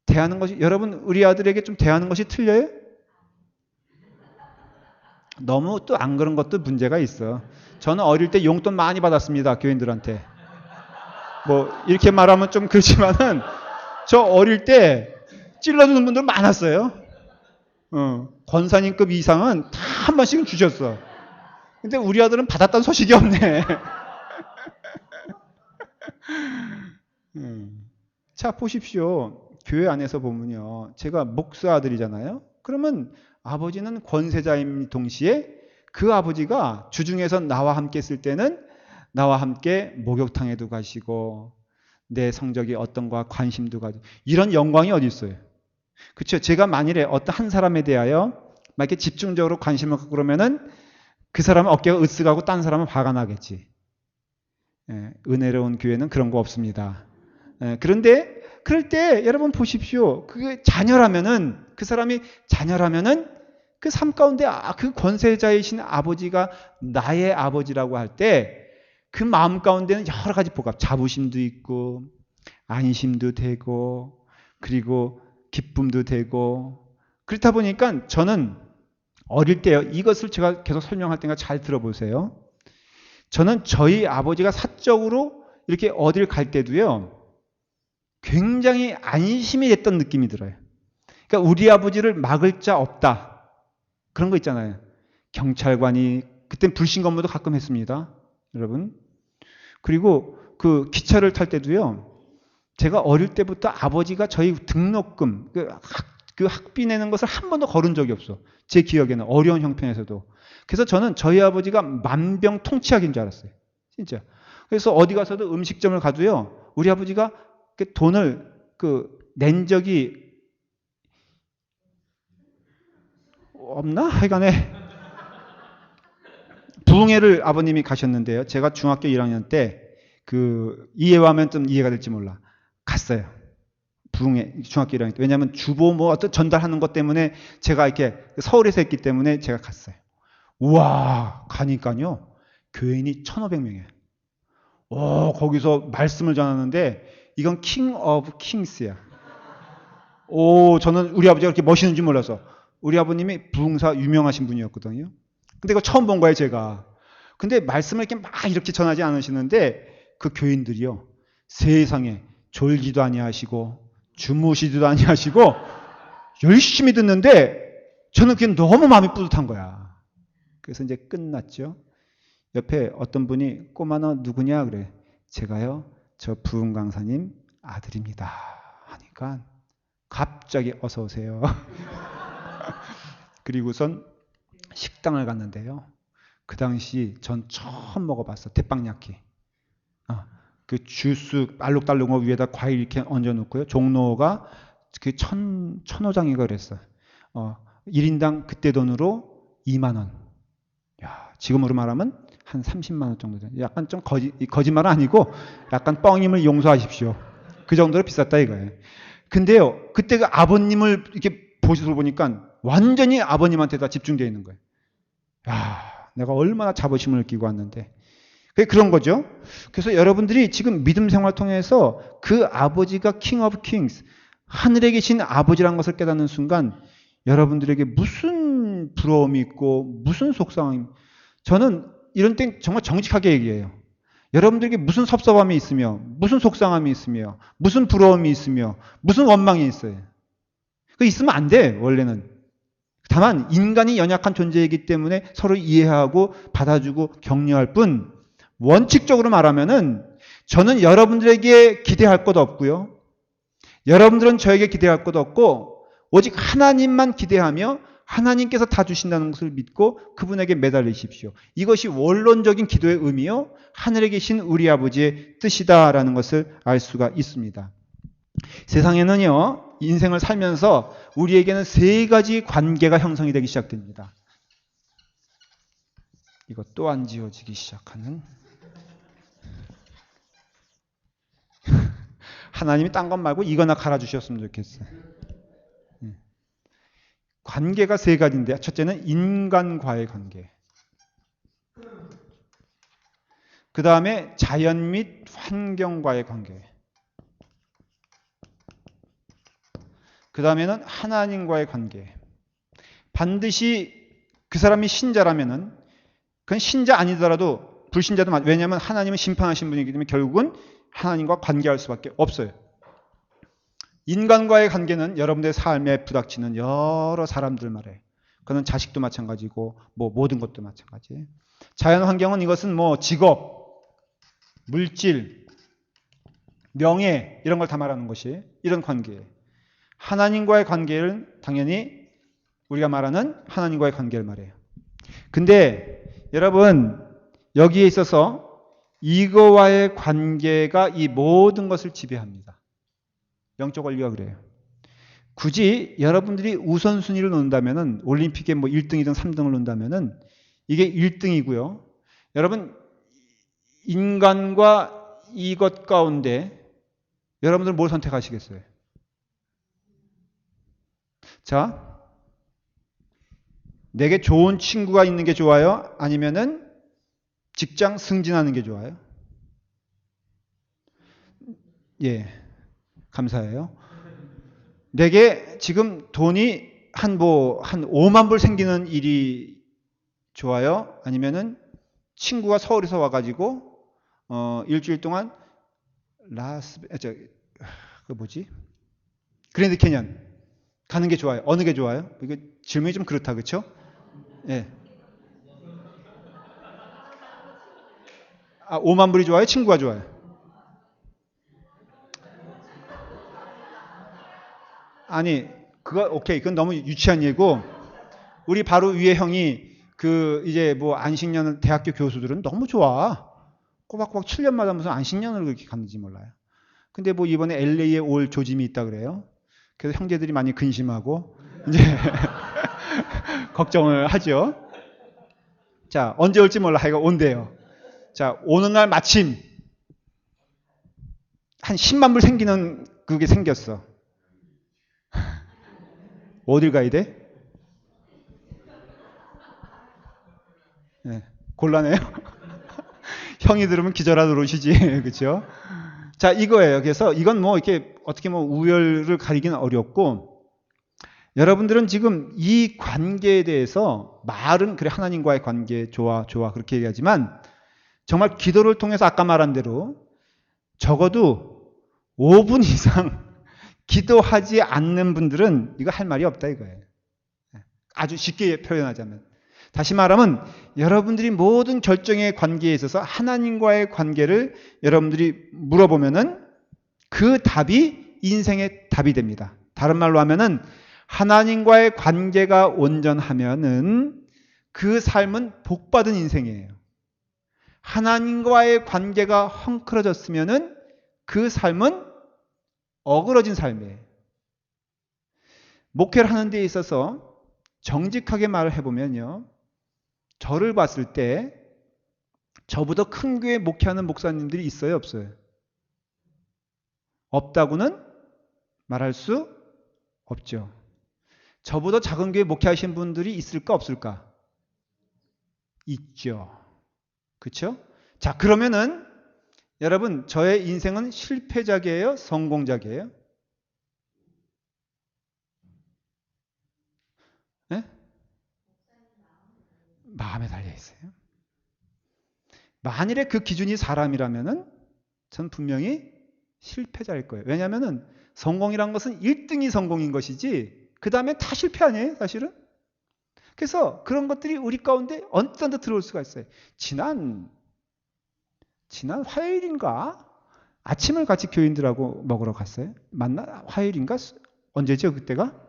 대하는 것이 여러분 우리 아들에게 좀 대하는 것이 틀려요? 너무 또 안 그런 것도 문제가 있어. 저는 어릴 때 용돈 많이 받았습니다. 교인들한테. 뭐 이렇게 말하면 좀 그렇지만은 저 어릴 때 찔러주는 분들 많았어요. 권사님급 이상은 다 한 번씩은 주셨어. 근데 우리 아들은 받았다는 소식이 없네. 자, 보십시오. 교회 안에서 보면요. 제가 목사 아들이잖아요. 그러면 아버지는 권세자임 동시에 그 아버지가 주중에서 나와 함께 있을 때는 나와 함께 목욕탕에도 가시고 내 성적이 어떤가 관심도 가지고 이런 영광이 어디 있어요? 그렇죠. 제가 만일에 어떤 한 사람에 대하여 막 이렇게 집중적으로 관심을 갖고 그러면은 그 사람은 어깨가 으쓱하고 딴 사람은 화가 나겠지. 은혜로운 교회는 그런 거 없습니다. 그런데 그럴 때 여러분 보십시오. 그게 자녀라면은 그 사람이 자녀라면은 그 삶 가운데 그 권세자이신 아버지가 나의 아버지라고 할 때 그 마음 가운데는 여러 가지 자부심도 있고 안심도 되고 그리고 기쁨도 되고 그렇다 보니까 저는 어릴 때요. 이것을 제가 계속 설명할 때가 잘 들어보세요. 저는 저희 아버지가 사적으로 이렇게 어딜 갈 때도요. 굉장히 안심이 됐던 느낌이 들어요. 그러니까 우리 아버지를 막을 자 없다. 그런 거 있잖아요. 경찰관이 그땐 불신 검문도 가끔 했습니다. 여러분. 그리고 그 기차를 탈 때도요. 제가 어릴 때부터 아버지가 저희 등록금 그 학비 내는 것을 한 번도 거른 적이 없어. 제 기억에는 어려운 형편에서도. 그래서 저는 저희 아버지가 만병통치약인 줄 알았어요. 진짜. 그래서 어디 가서도 음식점을 가도요. 우리 아버지가 돈을 낸 적이 없나? 하여간에 부흥회를 아버님이 가셨는데요. 제가 중학교 1학년 때 이해와 하면 좀 이해가 될지 몰라. 갔어요. 부흥회, 중학교 1학년 때. 왜냐하면 주보 뭐 어떤 전달하는 것 때문에 제가 이렇게 서울에서 했기 때문에 제가 갔어요. 우와, 가니까요. 교인이 1,500명이에요. 거기서 말씀을 전하는데 이건 킹 오브 킹스야. 저는 우리 아버지가 그렇게 멋있는 줄 몰라서. 우리 아버님이 부흥사 유명하신 분이었거든요. 근데 이거 처음 본 거예요, 제가. 근데 말씀을 이렇게 막 이렇게 전하지 않으시는데 그 교인들이요. 세상에 졸기도 아니하시고 주무시지도 아니하시고 열심히 듣는데 저는 그게 너무 마음이 뿌듯한 거야. 그래서 이제 끝났죠. 옆에 어떤 분이 꼬마 너 누구냐 그래. 제가요. 저 부흥 강사님 아들입니다. 하니까 갑자기 어서 오세요. 그리고선 식당을 갔는데요. 그 당시 전 처음 먹어봤어. 대빵야키. 그 주스 알록달록 거 위에다 과일 이렇게 얹어놓고요. 종로가 그 천호장이가 그랬어. 1인당 그때 돈으로 2만 원. 야, 지금으로 말하면 한 30만 원 정도 돼. 약간 좀 거짓말은 아니고 약간 뻥임을 용서하십시오. 그 정도로 비쌌다 이거예요. 근데요, 그때 그 아버님을 이렇게 보시서 보니까 완전히 아버님한테 다 집중되어 있는 거예요. 야, 내가 얼마나 자부심을 느끼고 왔는데. 그런 거죠. 그래서 여러분들이 지금 믿음 생활 통해서 그 아버지가 킹 오브 킹스, 하늘에 계신 아버지라는 것을 깨닫는 순간 여러분들에게 무슨 부러움이 있고 무슨 속상함이, 저는 이런 때 정말 정직하게 얘기해요. 여러분들에게 무슨 섭섭함이 있으며 무슨 속상함이 있으며 무슨 부러움이 있으며 무슨 원망이 있어요. 그 있으면 안 돼, 원래는. 다만 인간이 연약한 존재이기 때문에 서로 이해하고 받아주고 격려할 뿐, 원칙적으로 말하면은 저는 여러분들에게 기대할 것도 없고요. 여러분들은 저에게 기대할 것도 없고 오직 하나님만 기대하며 하나님께서 다 주신다는 것을 믿고 그분에게 매달리십시오. 이것이 원론적인 기도의 의미요. 하늘에 계신 우리 아버지의 뜻이다라는 것을 알 수가 있습니다. 세상에는요. 인생을 살면서 우리에게는 3가지 관계가 형성이 되기 시작됩니다. 이것 또 안 지워지기 시작하는. 하나님이 딴 것 말고 이거나 갈아주셨으면 좋겠어요. 관계가 3가지인데 첫째는 인간과의 관계. 그 다음에 자연 및 환경과의 관계. 그 다음에는 하나님과의 관계. 반드시 그 사람이 신자라면은 그건 신자 아니더라도 불신자도 왜냐하면 하나님은 심판하신 분이기 때문에 결국은 하나님과 관계할 수밖에 없어요. 인간과의 관계는 여러분들의 삶에 부닥치는 여러 사람들 말이에요. 그건 자식도 마찬가지고 뭐 모든 것도 마찬가지예요. 자연 환경은 이것은 뭐 직업, 물질, 명예 이런 걸 다 말하는 것이 이런 관계예요. 하나님과의 관계를 당연히 우리가 말하는 하나님과의 관계를 말해요. 근데 여러분 여기에 있어서 이거와의 관계가 이 모든 것을 지배합니다. 영적 원리가 그래요. 굳이 여러분들이 우선순위를 놓는다면은 올림픽에 뭐 1등, 2등, 3등을 놓는다면은 이게 1등이고요. 여러분 인간과 이것 가운데 여러분들 뭘 선택하시겠어요? 자, 내게 좋은 친구가 있는 게 좋아요? 아니면은 직장 승진하는 게 좋아요? 예, 감사해요. 내게 지금 돈이 한 5만 불 생기는 일이 좋아요? 아니면은 친구가 서울에서 와가지고 일주일 동안 그랜드 캐년 가는 게 좋아요? 어느 게 좋아요? 이게 질문이 좀 그렇다, 그렇죠? 예. 5만 불이 좋아요? 친구가 좋아요? 아니, 오케이. 그건 너무 유치한 얘기고, 우리 바로 위에 형이, 이제 뭐 안식년을 대학교 교수들은 너무 좋아. 꼬박꼬박 7년마다 무슨 안식년을 그렇게 갔는지 몰라요. 근데 뭐 이번에 LA에 올 조짐이 있다 그래요. 그래서 형제들이 많이 근심하고, 이제, 걱정을 하죠. 자, 언제 올지 몰라. 하여간 온대요. 자, 오는 날 마침, 한 10만 불 생기는 그게 생겼어. 어딜 가야 돼? 네, 곤란해요? 형이 들으면 기절하도록 오시지. 그렇죠? 자, 이거예요. 그래서 이건 뭐 이렇게 어떻게 뭐 우열을 가리기는 어렵고, 여러분들은 지금 이 관계에 대해서 말은 그래 하나님과의 관계 좋아 그렇게 얘기하지만 정말 기도를 통해서 아까 말한 대로 적어도 5분 이상 기도하지 않는 분들은 이거 할 말이 없다 이거예요. 아주 쉽게 표현하자면. 다시 말하면 여러분들이 모든 결정의 관계에 있어서 하나님과의 관계를 여러분들이 물어보면은 그 답이 인생의 답이 됩니다. 다른 말로 하면은 하나님과의 관계가 온전하면은 그 삶은 복받은 인생이에요. 하나님과의 관계가 헝클어졌으면은 그 삶은 어그러진 삶이에요. 목회를 하는 데 있어서 정직하게 말을 해보면요. 저를 봤을 때 저보다 큰 교회 목회하는 목사님들이 있어요, 없어요? 없다고는 말할 수 없죠. 저보다 작은 교회 목회하신 분들이 있을까 없을까? 있죠. 그렇죠? 자, 그러면은 여러분 저의 인생은 실패작이에요? 성공작이에요? 네? 마음에 달려 있어요. 만일에 그 기준이 사람이라면은 전 분명히 실패자일 거예요. 왜냐하면은 성공이란 것은 1등이 성공인 것이지 그 다음에 다 실패 아니에요, 사실은? 그래서 그런 것들이 우리 가운데 언뜻 들어올 수가 있어요. 지난 화요일인가? 아침을 같이 교인들하고 먹으러 갔어요. 맞나? 화요일인가? 언제죠, 그때가?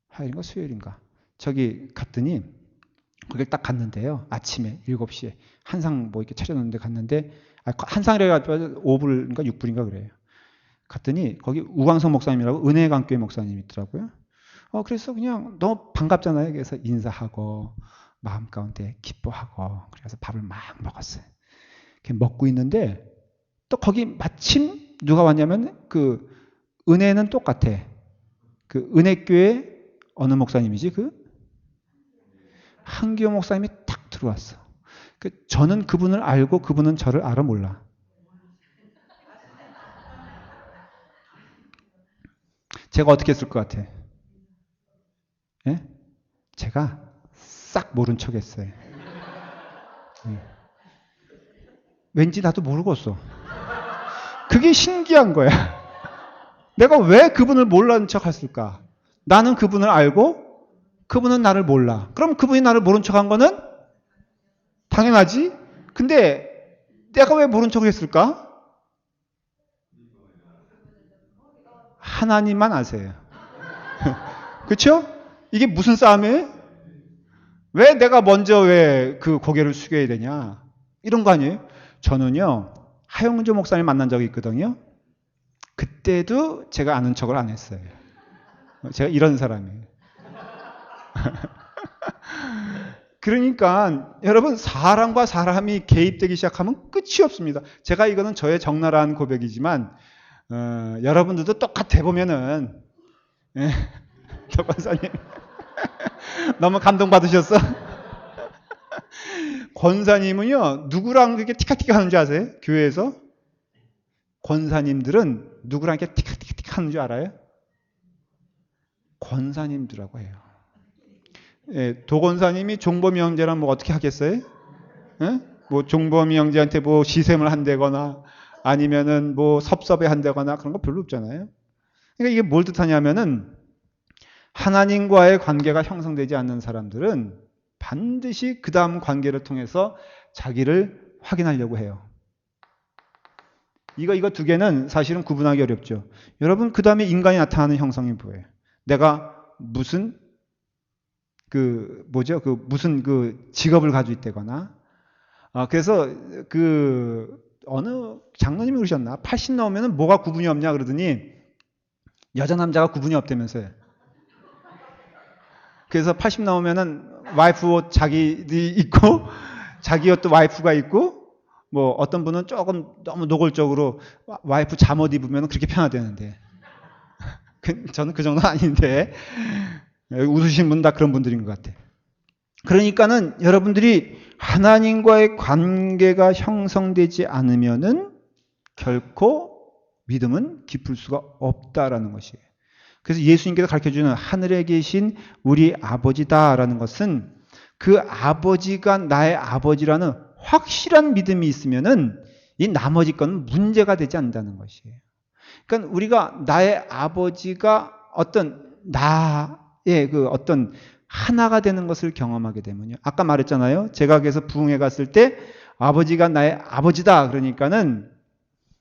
화요일인가? 수요일인가? 저기 갔더니 거길 딱 갔는데요. 아침에 7시에 한상 뭐 이렇게 차려놓는데 갔는데 한상이라 가지고 5불인가 6불인가 그래요. 갔더니 거기 우광석 목사님이라고 은혜강교회 목사님 있더라고요. 그래서 그냥 너무 반갑잖아요. 그래서 인사하고 마음 가운데 기뻐하고 그래서 밥을 막 먹었어요. 먹고 있는데 또 거기 마침 누가 왔냐면 그 은혜는 똑같아. 그 은혜교회 어느 목사님이지? 그 한기호 목사님이 딱 들어왔어. 저는 그분을 알고 그분은 저를 알아 몰라. 제가 어떻게 했을 것 같아? 예? 제가 싹 모른 척 했어요. 왠지 나도 모르겠어. 그게 신기한 거야. 내가 왜 그분을 몰라는 척 했을까? 나는 그분을 알고 그분은 나를 몰라. 그럼 그분이 나를 모른 척한 거는 당연하지. 근데 내가 왜 모른 척을 했을까? 하나님만 아세요. 그렇죠? 이게 무슨 싸움이에요? 왜 내가 먼저 왜 그 고개를 숙여야 되냐? 이런 거 아니에요? 저는요. 하영조 목사님 만난 적이 있거든요. 그때도 제가 아는 척을 안 했어요. 제가 이런 사람이에요. 그러니까 여러분 사람과 사람이 개입되기 시작하면 끝이 없습니다. 제가 이거는 저의 적나라한 고백이지만 여러분들도 똑같아 보면은 저 권사님 너무 감동받으셨어? 권사님은요 누구랑 그렇게 티카티카 하는 줄 아세요? 교회에서? 권사님들은 누구랑 이렇게 티카티카 하는 줄 알아요? 권사님들하고 해요. 예, 도권사님이 종범이 형제랑 뭐 어떻게 하겠어요? 예? 뭐 종범이 형제한테 뭐 시샘을 한다거나 아니면은 뭐 섭섭해 한다거나 그런 거 별로 없잖아요. 그러니까 이게 뭘 뜻하냐면은 하나님과의 관계가 형성되지 않는 사람들은 반드시 그 다음 관계를 통해서 자기를 확인하려고 해요. 이거 두 개는 사실은 구분하기 어렵죠. 여러분 그 다음에 인간이 나타나는 형성이 뭐예요? 내가 무슨 무슨 직업을 가지고 있다거나 그래서 어느 장로님이 그러셨나? 80 나오면 뭐가 구분이 없냐 그러더니 여자 남자가 구분이 없다면서요. 그래서 80 나오면은 와이프 옷 자기들이 있고 자기 옷도 와이프가 있고 뭐 어떤 분은 조금 너무 노골적으로 와이프 잠옷 입으면 그렇게 편하다는데 저는 그 정도는 아닌데 웃으신 분 다 그런 분들인 것 같아요. 그러니까는 여러분들이 하나님과의 관계가 형성되지 않으면은 결코 믿음은 깊을 수가 없다라는 것이에요. 그래서 예수님께서 가르쳐주는 하늘에 계신 우리 아버지다라는 것은 그 아버지가 나의 아버지라는 확실한 믿음이 있으면은 이 나머지 건 문제가 되지 않는다는 것이에요. 그러니까 우리가 나의 아버지가 어떤 나의 그 어떤 하나가 되는 것을 경험하게 되면요. 아까 말했잖아요. 제각에서 부흥회 갔을 때 아버지가 나의 아버지다. 그러니까는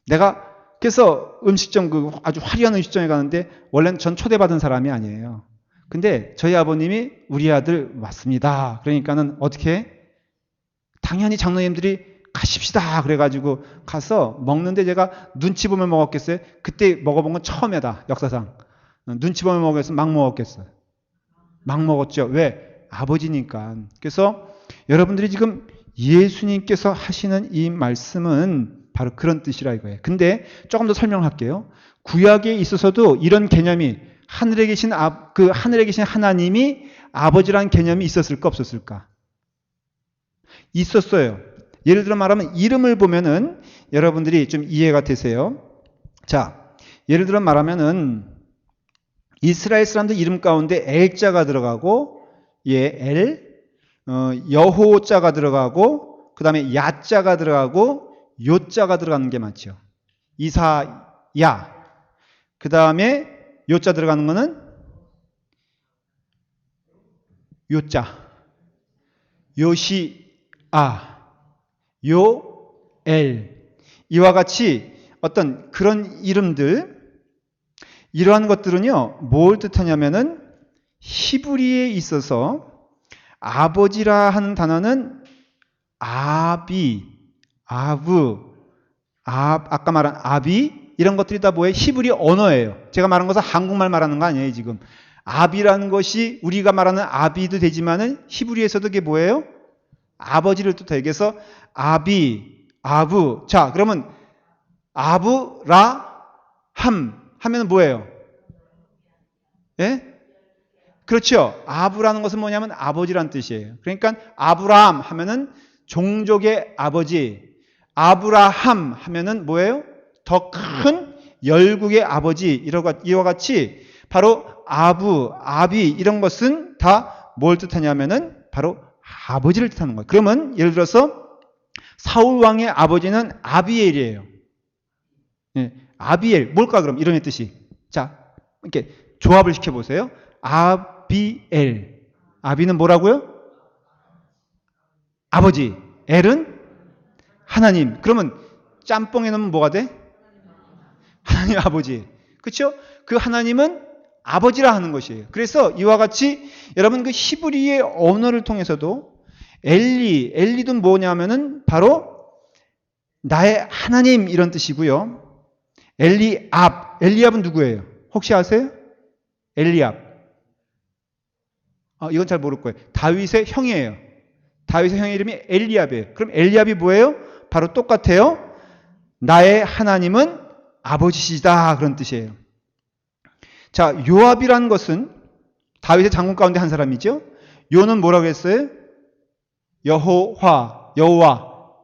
내가 그래서 음식점 그 아주 화려한 음식점에 가는데 원래는 전 초대받은 사람이 아니에요. 근데 저희 아버님이 우리 아들 왔습니다. 그러니까는 어떻게? 당연히 장로님들이 가십시다. 그래가지고 가서 먹는데 제가 눈치 보면 먹었겠어요? 그때 먹어본 건 처음이다. 역사상. 눈치 보면 먹었어요? 막 먹었겠어요? 막 먹었죠. 왜? 아버지니까. 그래서 여러분들이 지금 예수님께서 하시는 이 말씀은 바로 그런 뜻이라 이거예요. 근데 조금 더 설명할게요. 구약에 있어서도 이런 개념이 하늘에 계신 하늘에 계신 하나님이 아버지라는 개념이 있었을까 없었을까? 있었어요. 예를 들어 말하면 이름을 보면은 여러분들이 좀 이해가 되세요. 자, 예를 들어 말하면은 이스라엘 사람들 이름 가운데 엘자가 들어가고 여호자가 들어가고 그 다음에 야자가 들어가고 요자가 들어가는 게 많죠. 이사야. 그 다음에 요자 들어가는 거는 요자. 요시아. 요엘. 이와 같이 어떤 그런 이름들, 이러한 것들은요, 뭘 뜻하냐면은 히브리에 있어서 아버지라 하는 단어는 아비, 아까 말한 아비, 이런 것들이 다 뭐예요? 히브리 언어예요. 제가 말한 것은 한국말 말하는 거 아니에요, 지금. 아비라는 것이 우리가 말하는 아비도 되지만은 히브리에서도 그게 뭐예요? 아버지를 뜻해요. 그래서 아비, 아부. 자, 그러면 아브라함 하면 뭐예요? 예? 그렇죠. 아부라는 것은 뭐냐면 아버지란 뜻이에요. 그러니까 아브라함 하면은 종족의 아버지, 아브라함 하면은 뭐예요? 더 큰 열국의 아버지. 이와 같이 바로 아비 이런 것은 다 뭘 뜻하냐면은 바로 아버지를 뜻하는 거예요. 그러면 예를 들어서 사울 왕의 아버지는 아비엘이에요. 예, 아비엘 뭘까 그럼 이런 뜻이. 자, 이렇게 조합을 시켜보세요. 아비엘. 아비는 뭐라고요? 아버지. 엘은 하나님. 그러면 짬뽕에 넣으면 뭐가 돼? 하나님 아버지. 그렇죠? 그 하나님은 아버지라 하는 것이에요. 그래서 이와 같이 여러분 그 히브리의 언어를 통해서도 엘리도 뭐냐면은 바로 나의 하나님 이런 뜻이고요. 엘리압은 누구예요? 혹시 아세요? 엘리압. 이건 잘 모를 거예요. 다윗의 형이에요. 다윗의 형의 이름이 엘리압이에요. 그럼 엘리압이 뭐예요? 바로 똑같아요. 나의 하나님은 아버지시다 그런 뜻이에요. 자, 요압이라는 것은 다윗의 장군 가운데 한 사람이죠. 요는 뭐라고 했어요? 여호와,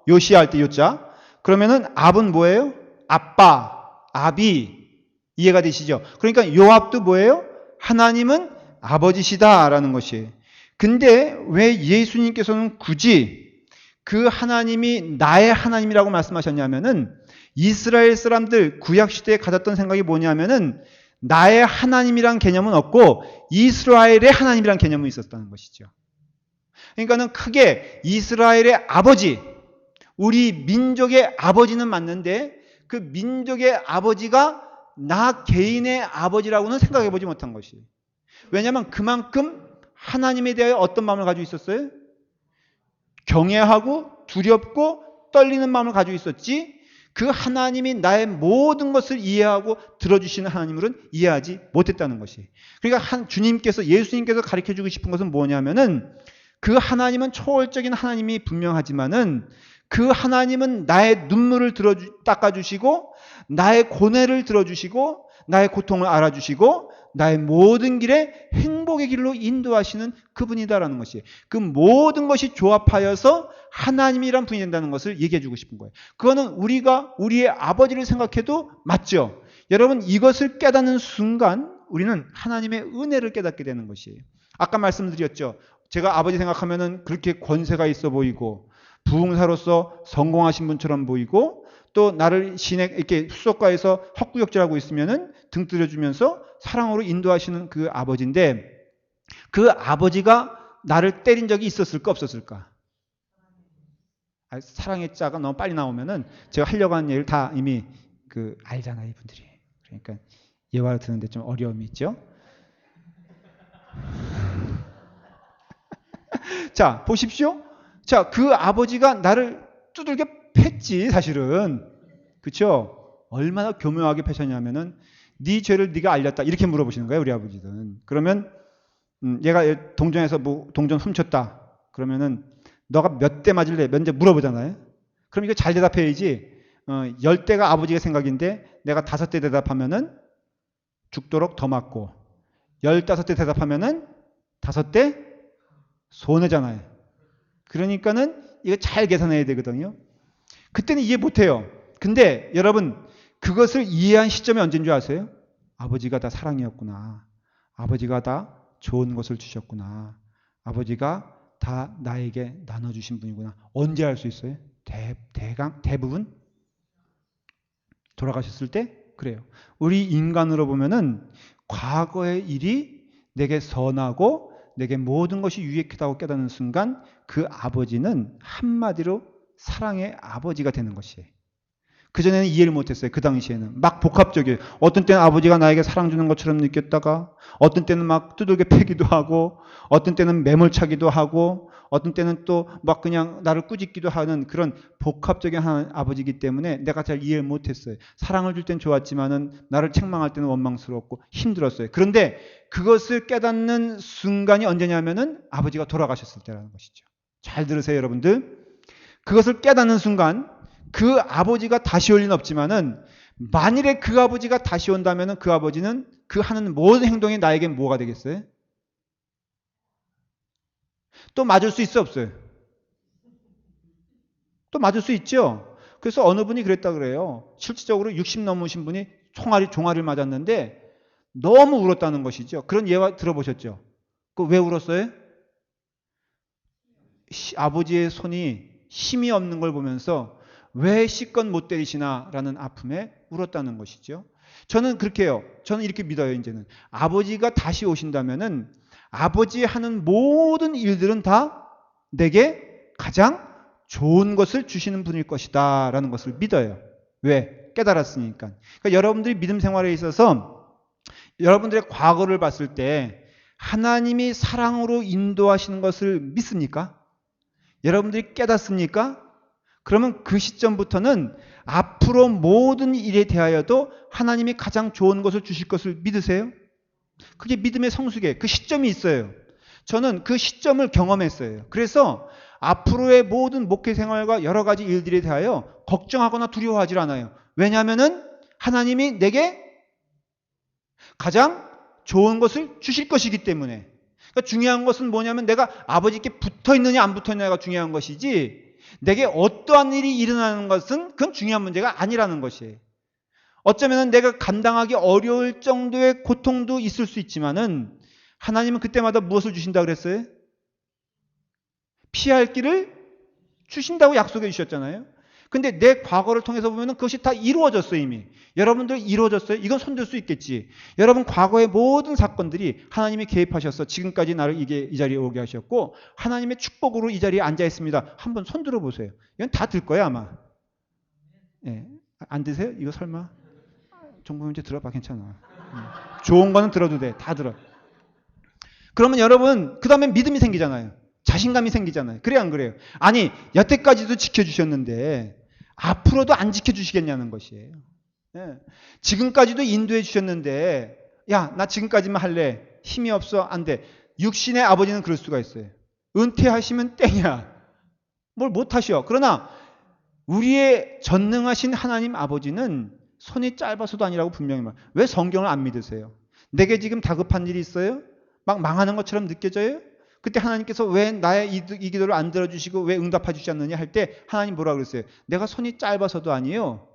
요시야 할 때 요자. 그러면은 압은 뭐예요? 아빠, 아비. 이해가 되시죠? 그러니까 요압도 뭐예요? 하나님은 아버지시다라는 것이에요. 근데 왜 예수님께서는 굳이 그 하나님이 나의 하나님이라고 말씀하셨냐면은 이스라엘 사람들 구약 시대에 가졌던 생각이 뭐냐면은 나의 하나님이란 개념은 없고 이스라엘의 하나님이란 개념은 있었다는 것이죠. 그러니까는 크게 이스라엘의 아버지, 우리 민족의 아버지는 맞는데 그 민족의 아버지가 나 개인의 아버지라고는 생각해 보지 못한 것이에요. 왜냐하면 그만큼 하나님에 대하여 어떤 마음을 가지고 있었어요? 경외하고 두렵고 떨리는 마음을 가지고 있었지 그 하나님이 나의 모든 것을 이해하고 들어주시는 하나님으로는 이해하지 못했다는 것이에요. 그러니까 예수님께서 가르쳐주고 싶은 것은 뭐냐면은 그 하나님은 초월적인 하나님이 분명하지만은 그 하나님은 나의 눈물을 닦아주시고 나의 고뇌를 들어주시고 나의 고통을 알아주시고 나의 모든 길에 행복의 길로 인도하시는 그분이다라는 것이, 그 모든 것이 조합하여서 하나님이란 분이 된다는 것을 얘기해 주고 싶은 거예요. 그거는 우리가 우리의 아버지를 생각해도 맞죠. 여러분, 이것을 깨닫는 순간 우리는 하나님의 은혜를 깨닫게 되는 것이에요. 아까 말씀드렸죠. 제가 아버지 생각하면은 그렇게 권세가 있어 보이고 부흥사로서 성공하신 분처럼 보이고 또 나를 이렇게 수석가에서 헛구역질하고 있으면은 등 들여주면서 사랑으로 인도하시는 그 아버지인데, 그 아버지가 나를 때린 적이 있었을까 없었을까? 사랑의 자가 너무 빨리 나오면은 제가 하려고 하는 얘기를 다 이미 알잖아요, 이분들이. 그러니까 예화를 듣는데 좀 어려움이 있죠. 자, 보십시오. 자, 그 아버지가 나를 두들겨 팼지, 사실은. 그렇죠? 얼마나 교묘하게 패셨냐면은 네 죄를 네가 알렸다, 이렇게 물어보시는 거예요, 우리 아버지는. 그러면 얘가 동전에서 동전 훔쳤다 그러면은 너가 몇 대 맞을래? 몇 대 물어보잖아요. 그럼 이거 잘 대답해야지. 10대가 아버지의 생각인데 내가 5대 대답하면은 죽도록 더 맞고, 15대 대답하면은 5대 손해잖아요. 그러니까는 이거 잘 계산해야 되거든요. 그때는 이해 못해요. 근데 여러분, 그것을 이해한 시점이 언제인 줄 아세요? 아버지가 다 사랑이었구나. 아버지가 다 좋은 것을 주셨구나. 아버지가 다 나에게 나눠주신 분이구나. 언제 알 수 있어요? 대부분 돌아가셨을 때 그래요. 우리 인간으로 보면은 과거의 일이 내게 선하고 내게 모든 것이 유익하다고 깨닫는 순간 그 아버지는 한마디로 사랑의 아버지가 되는 것이에요. 그전에는 이해를 못했어요. 그 당시에는 막 복합적이에요. 어떤 때는 아버지가 나에게 사랑 주는 것처럼 느꼈다가, 어떤 때는 막 두들겨 패기도 하고, 어떤 때는 매몰차기도 하고, 어떤 때는 또 막 그냥 나를 꾸짖기도 하는 그런 복합적인 아버지이기 때문에 내가 잘 이해를 못했어요. 사랑을 줄 땐 좋았지만은 나를 책망할 때는 원망스럽고 힘들었어요. 그런데 그것을 깨닫는 순간이 언제냐면은 아버지가 돌아가셨을 때라는 것이죠. 잘 들으세요, 여러분들. 그것을 깨닫는 순간 그 아버지가 다시 올 리는 없지만은 만일에 그 아버지가 다시 온다면은 그 아버지는 그 하는 모든 행동이 나에게 뭐가 되겠어요? 또 맞을 수 있어, 없어요? 또 맞을 수 있죠. 그래서 어느 분이 그랬다 그래요. 실질적으로 60 넘으신 분이 종아리를 맞았는데 너무 울었다는 것이죠. 그런 예화 들어보셨죠? 그 왜 울었어요? 아버지의 손이 힘이 없는 걸 보면서 왜 실컷 못 때리시나 라는 아픔에 울었다는 것이죠. 저는 그렇게 해요. 저는 이렇게 믿어요. 이제는 아버지가 다시 오신다면은 아버지 하는 모든 일들은 다 내게 가장 좋은 것을 주시는 분일 것이다 라는 것을 믿어요. 왜? 깨달았으니까. 그러니까 여러분들이 믿음 생활에 있어서 여러분들의 과거를 봤을 때 하나님이 사랑으로 인도하시는 것을 믿습니까? 여러분들이 깨닫습니까? 그러면 그 시점부터는 앞으로 모든 일에 대하여도 하나님이 가장 좋은 것을 주실 것을 믿으세요? 그게 믿음의 성숙이에요. 그 시점이 있어요. 저는 그 시점을 경험했어요. 그래서 앞으로의 모든 목회 생활과 여러 가지 일들에 대하여 걱정하거나 두려워하지 않아요. 왜냐하면은 하나님이 내게 가장 좋은 것을 주실 것이기 때문에. 그러니까 중요한 것은 뭐냐면 내가 아버지께 붙어 있느냐 안 붙어 있느냐가 중요한 것이지, 내게 어떠한 일이 일어나는 것은 그건 중요한 문제가 아니라는 것이에요. 어쩌면 내가 감당하기 어려울 정도의 고통도 있을 수 있지만은 하나님은 그때마다 무엇을 주신다고 그랬어요? 피할 길을 주신다고 약속해 주셨잖아요. 근데 내 과거를 통해서 보면 그것이 다 이루어졌어요, 이미. 여러분들 이루어졌어요? 이건 손들 수 있겠지. 여러분 과거의 모든 사건들이 하나님이 개입하셔서 지금까지 나를 이 자리에 오게 하셨고 하나님의 축복으로 이 자리에 앉아 있습니다. 한번 손들어 보세요. 이건 다 들 거야, 아마. 예. 안 드세요? 이거 설마? 정보문제 들어봐, 괜찮아. 좋은 거는 들어도 돼. 다 들어. 그러면 여러분, 그 다음에 믿음이 생기잖아요. 자신감이 생기잖아요. 그래요, 안 그래요? 아니, 여태까지도 지켜주셨는데 앞으로도 안 지켜주시겠냐는 것이에요. 예. 지금까지도 인도해 주셨는데 야, 나 지금까지만 할래. 힘이 없어. 안 돼. 육신의 아버지는 그럴 수가 있어요. 은퇴하시면 땡이야. 뭘 못하셔. 그러나 우리의 전능하신 하나님 아버지는 손이 짧아서도 아니라고 분명히 말. 왜 성경을 안 믿으세요? 내게 지금 다급한 일이 있어요? 막 망하는 것처럼 느껴져요? 그때 하나님께서 왜 나의 이 기도를 안 들어주시고 왜 응답해 주지 않느냐 할 때 하나님 뭐라 그랬어요? 내가 손이 짧아서도 아니에요.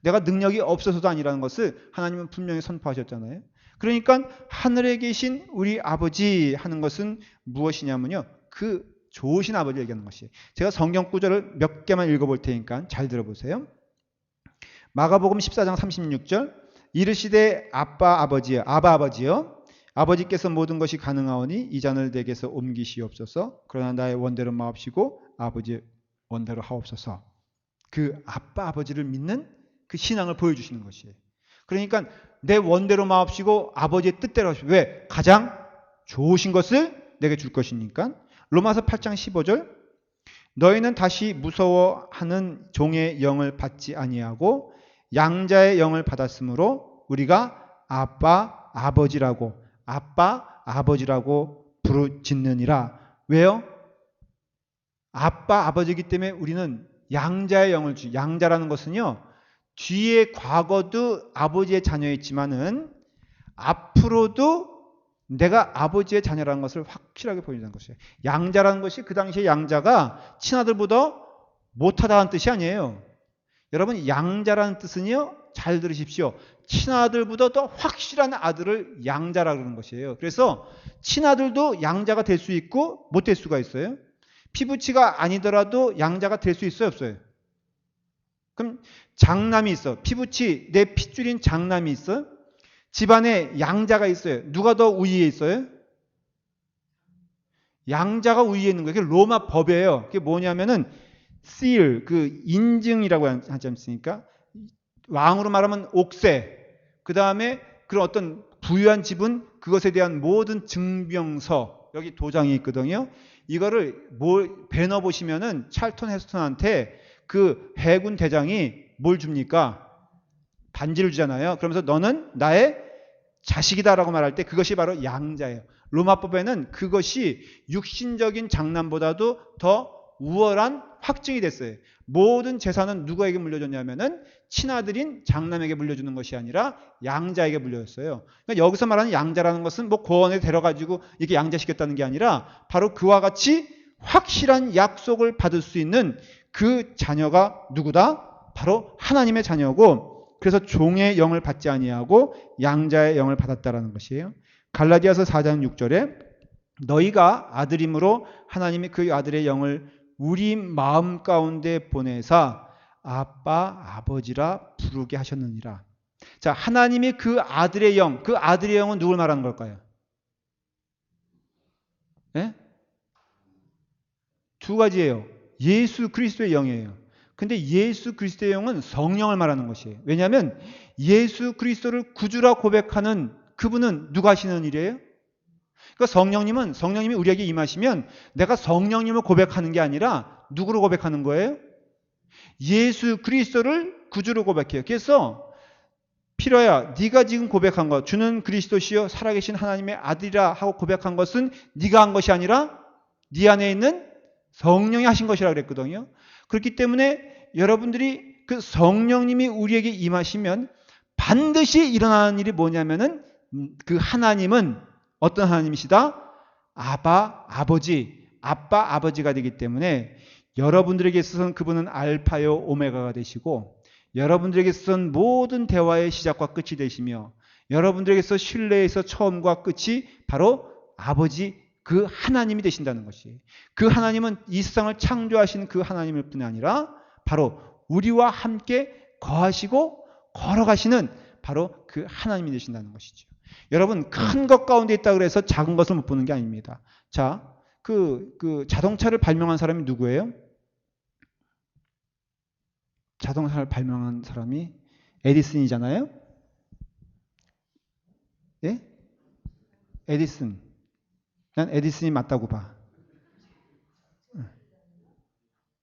내가 능력이 없어서도 아니라는 것을 하나님은 분명히 선포하셨잖아요. 그러니까 하늘에 계신 우리 아버지 하는 것은 무엇이냐면요. 그 좋으신 아버지 얘기하는 것이에요. 제가 성경 구절을 몇 개만 읽어볼 테니까 잘 들어보세요. 마가복음 14장 36절 이르시되 아빠 아버지여 아버지께서 모든 것이 가능하오니 이 잔을 내게서 옮기시옵소서. 그러나 나의 원대로 마옵시고 아버지의 원대로 하옵소서. 그 아빠 아버지를 믿는 그 신앙을 보여주시는 것이에요. 그러니까 내 원대로 마옵시고 아버지의 뜻대로 하십시오. 왜? 가장 좋으신 것을 내게 줄 것이니까. 로마서 8장 15절 너희는 다시 무서워하는 종의 영을 받지 아니하고 양자의 영을 받았으므로 우리가 아빠 아버지라고 부르짖느니라. 왜요? 아빠 아버지이기 때문에 우리는 양자의 영을 양자라는 것은요. 뒤에 과거도 아버지의 자녀였지만은 앞으로도 내가 아버지의 자녀라는 것을 확실하게 보여주는 것이에요. 양자라는 것이 그 당시에 양자가 친아들보다 못하다는 뜻이 아니에요. 여러분 양자라는 뜻은요. 잘 들으십시오. 친아들보다 더 확실한 아들을 양자라 그러는 것이에요. 그래서 친아들도 양자가 될 수 있고 못 될 수가 있어요. 피부치가 아니더라도 양자가 될 수 있어요, 없어요? 그럼 장남이 있어. 피부치 내 핏줄인 장남이 있어. 집안에 양자가 있어요. 누가 더 우위에 있어요? 양자가 우위에 있는 거예요. 그게 로마 법이에요. 그게 뭐냐면은 seal, 그 인증이라고 하지 않습니까? 왕으로 말하면 옥세. 그 다음에 그런 어떤 부유한 집은 그것에 대한 모든 증명서, 여기 도장이 있거든요. 이거를 배너 보시면은 찰턴 헤스턴한테 그 해군 대장이 뭘 줍니까? 반지를 주잖아요. 그러면서 너는 나의 자식이다라고 말할 때 그것이 바로 양자예요. 로마법에는 그것이 육신적인 장남보다도 더 우월한 확증이 됐어요. 모든 재산은 누구에게 물려줬냐면은 친아들인 장남에게 물려주는 것이 아니라 양자에게 물려줬어요. 그러니까 여기서 말하는 양자라는 것은 뭐 고원에 데려가지고 이렇게 양자시켰다는 게 아니라 바로 그와 같이 확실한 약속을 받을 수 있는 그 자녀가 누구다? 바로 하나님의 자녀고, 그래서 종의 영을 받지 아니하고 양자의 영을 받았다라는 것이에요. 갈라디아서 4장 6절에 너희가 아들임으로 하나님이 그 아들의 영을 우리 마음 가운데 보내사 아빠 아버지라 부르게 하셨느니라. 자, 하나님이 그 아들의 영은 누굴 말하는 걸까요? 네? 두 가지예요. 예수 그리스도의 영이에요. 근데 예수 그리스도의 영은 성령을 말하는 것이에요. 왜냐하면 예수 그리스도를 구주라 고백하는 그분은 누가 하시는 일이에요? 그러니까 성령님이 우리에게 임하시면 내가 성령님을 고백하는 게 아니라 누구로 고백하는 거예요? 예수 그리스도를 구주로 고백해요. 그래서 피로야, 네가 지금 고백한 것, 주는 그리스도시요 살아계신 하나님의 아들이라 하고 고백한 것은 네가 한 것이 아니라 네 안에 있는 성령이 하신 것이라고 그랬거든요. 그렇기 때문에 여러분들이 그 성령님이 우리에게 임하시면 반드시 일어나는 일이 뭐냐면은 그 하나님은 어떤 하나님이시다? 아빠 아버지가 되기 때문에 여러분들에게 있어서는 그분은 알파요 오메가가 되시고, 여러분들에게 있어서는 모든 대화의 시작과 끝이 되시며, 여러분들에게 있어 신뢰에서 처음과 끝이 바로 아버지 그 하나님이 되신다는 것이, 그 하나님은 이 세상을 창조하신 그 하나님일 뿐이 아니라 바로 우리와 함께 거하시고 걸어가시는 바로 그 하나님이 되신다는 것이죠. 여러분, 큰 것 가운데 있다 그래서 작은 것을 못 보는 게 아닙니다. 자, 그 자동차를 발명한 사람이 누구예요? 자동차를 발명한 사람이 에디슨이잖아요. 예? 에디슨. 난 에디슨이 맞다고 봐.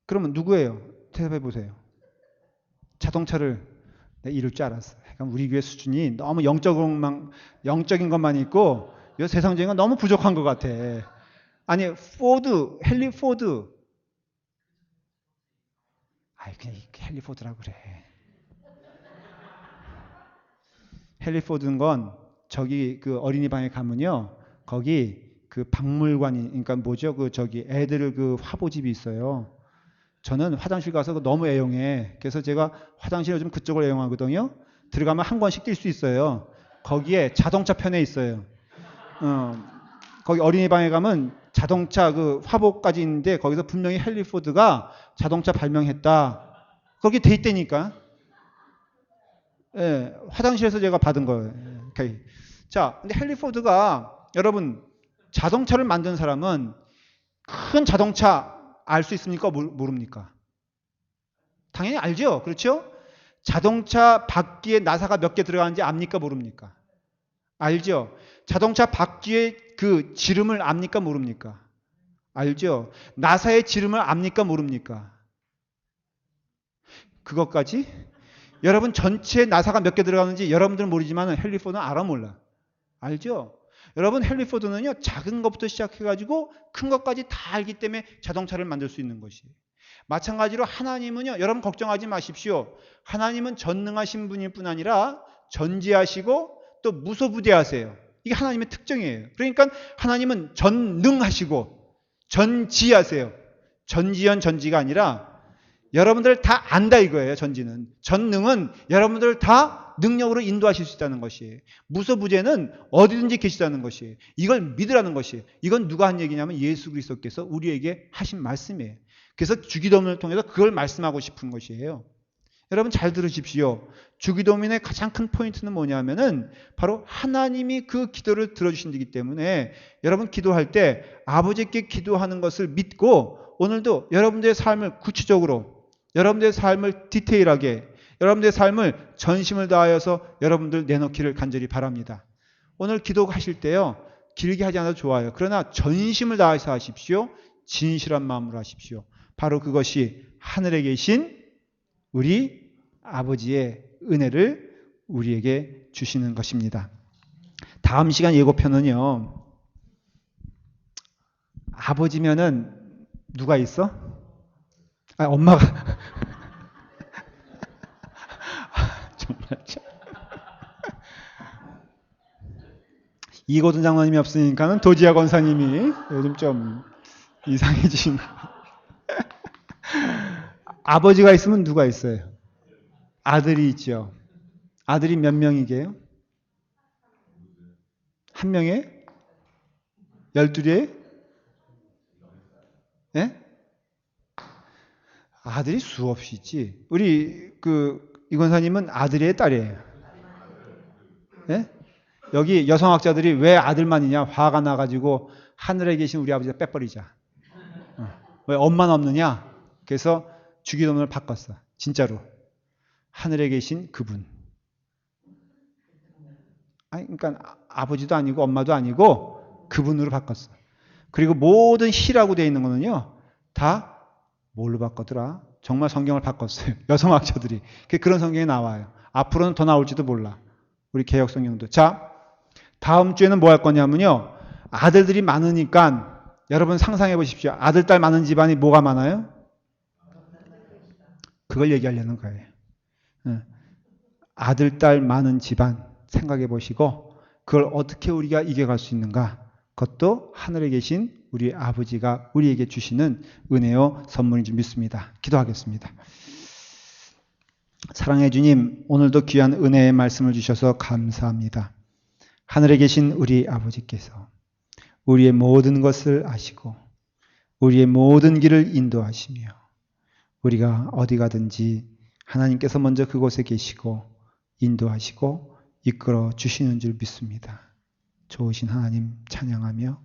그러면 누구예요? 대답해 보세요. 자동차를 내가 이룰 줄 알았어. 그러니까 우리 교회 수준이 너무 영적인 것만 있고 이 세상적인 건 너무 부족한 것 같아. 아니, 헨리 포드. 아이, 그냥 헨리 포드라고 그래. 헨리 포드인 건 저기 그 어린이방에 가면요. 거기 그 박물관이, 그러니까 뭐죠? 그 저기 애들 그 화보집이 있어요. 저는 화장실 가서 너무 애용해. 그래서 제가 화장실 요즘 그쪽을 애용하거든요. 들어가면 한 권씩 뛸 수 있어요. 거기에 자동차 편에 있어요. 거기 어린이방에 가면 자동차 그 화보까지 있는데 거기서 분명히 헨리 포드가 자동차 발명했다. 거기 돼 있다니까. 예, 화장실에서 제가 받은 거예요. 오케이. 자, 근데 헨리 포드가 여러분 자동차를 만든 사람은 큰 자동차 알 수 있습니까? 모릅니까? 당연히 알죠. 그렇죠? 자동차 바퀴에 나사가 몇 개 들어가는지 압니까? 모릅니까? 알죠? 자동차 바퀴에 그 지름을 압니까? 모릅니까? 알죠? 나사의 지름을 압니까? 모릅니까? 그것까지? 여러분 전체 나사가 몇 개 들어가는지 여러분들은 모르지만 헨리 포드는 알아 몰라? 알죠? 여러분 헨리 포드는요 작은 것부터 시작해가지고 큰 것까지 다 알기 때문에 자동차를 만들 수 있는 것이에요. 마찬가지로 하나님은요, 여러분 걱정하지 마십시오. 하나님은 전능하신 분일 뿐 아니라 전지하시고 또 무소부대하세요. 이게 하나님의 특징이에요. 그러니까 하나님은 전능하시고 전지하세요. 전지현 전지가 아니라 여러분들 다 안다 이거예요. 전지는. 전능은 여러분들 다 능력으로 인도하실 수 있다는 것이에요. 무소부재는 어디든지 계시다는 것이에요. 이걸 믿으라는 것이에요. 이건 누가 한 얘기냐면 예수 그리스도께서 우리에게 하신 말씀이에요. 그래서 주기도문을 통해서 그걸 말씀하고 싶은 것이에요. 여러분 잘 들으십시오. 주기도문의 가장 큰 포인트는 뭐냐면은 바로 하나님이 그 기도를 들어주신다기 때문에 여러분 기도할 때 아버지께 기도하는 것을 믿고 오늘도 여러분들의 삶을 구체적으로 여러분들의 삶을 디테일하게 여러분들의 삶을 전심을 다하여서 여러분들 내놓기를 간절히 바랍니다. 오늘 기도하실 때요. 길게 하지 않아도 좋아요. 그러나 전심을 다해서 하십시오. 진실한 마음으로 하십시오. 바로 그것이 하늘에 계신 우리 아버지의 은혜를 우리에게 주시는 것입니다. 다음 시간 예고편은요. 아버지면은 누가 있어? 엄마가 정말 참. 이고든 장로님이 없으니까는 도지아 권사님이 요즘 좀 이상해지신 아버지가 있으면 누가 있어요? 아들이 있죠. 아들이 몇 명이게요? 한 명에? 12에? 예? 아들이 수없이 있지. 우리 이 권사님은 아들이에요, 딸이에요? 예? 여기 여성학자들이 왜 아들만이냐 화가 나가지고 하늘에 계신 우리 아버지가 빼버리자. 왜 엄마는 없느냐? 그래서 주기도문을 바꿨어. 진짜로. 하늘에 계신 그분. 아니, 그러니까 아버지도 아니고 엄마도 아니고 그분으로 바꿨어. 그리고 모든 희라고 되어 있는 거는요. 다 뭘로 바꿨더라? 정말 성경을 바꿨어요. 여성학자들이. 그런 성경이 나와요. 앞으로는 더 나올지도 몰라. 우리 개역 성경도. 자, 다음 주에는 뭐 할 거냐면요. 아들들이 많으니까 여러분 상상해 보십시오. 아들, 딸 많은 집안이 뭐가 많아요? 그걸 얘기하려는 거예요. 아들, 딸 많은 집안 생각해 보시고 그걸 어떻게 우리가 이겨갈 수 있는가? 그것도 하늘에 계신 우리 아버지가 우리에게 주시는 은혜요 선물인 줄 믿습니다. 기도하겠습니다. 사랑해 주님, 오늘도 귀한 은혜의 말씀을 주셔서 감사합니다. 하늘에 계신 우리 아버지께서 우리의 모든 것을 아시고 우리의 모든 길을 인도하시며 우리가 어디 가든지 하나님께서 먼저 그곳에 계시고 인도하시고 이끌어 주시는 줄 믿습니다. 좋으신 하나님 찬양하며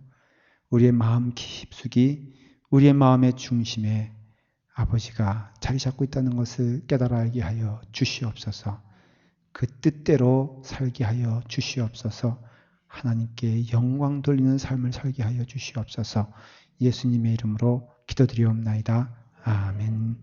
우리의 마음 깊숙이 우리의 마음의 중심에 아버지가 자리 잡고 있다는 것을 깨달아 알게 하여 주시옵소서. 그 뜻대로 살게 하여 주시옵소서. 하나님께 영광 돌리는 삶을 살게 하여 주시옵소서. 예수님의 이름으로 기도드리옵나이다. 아멘.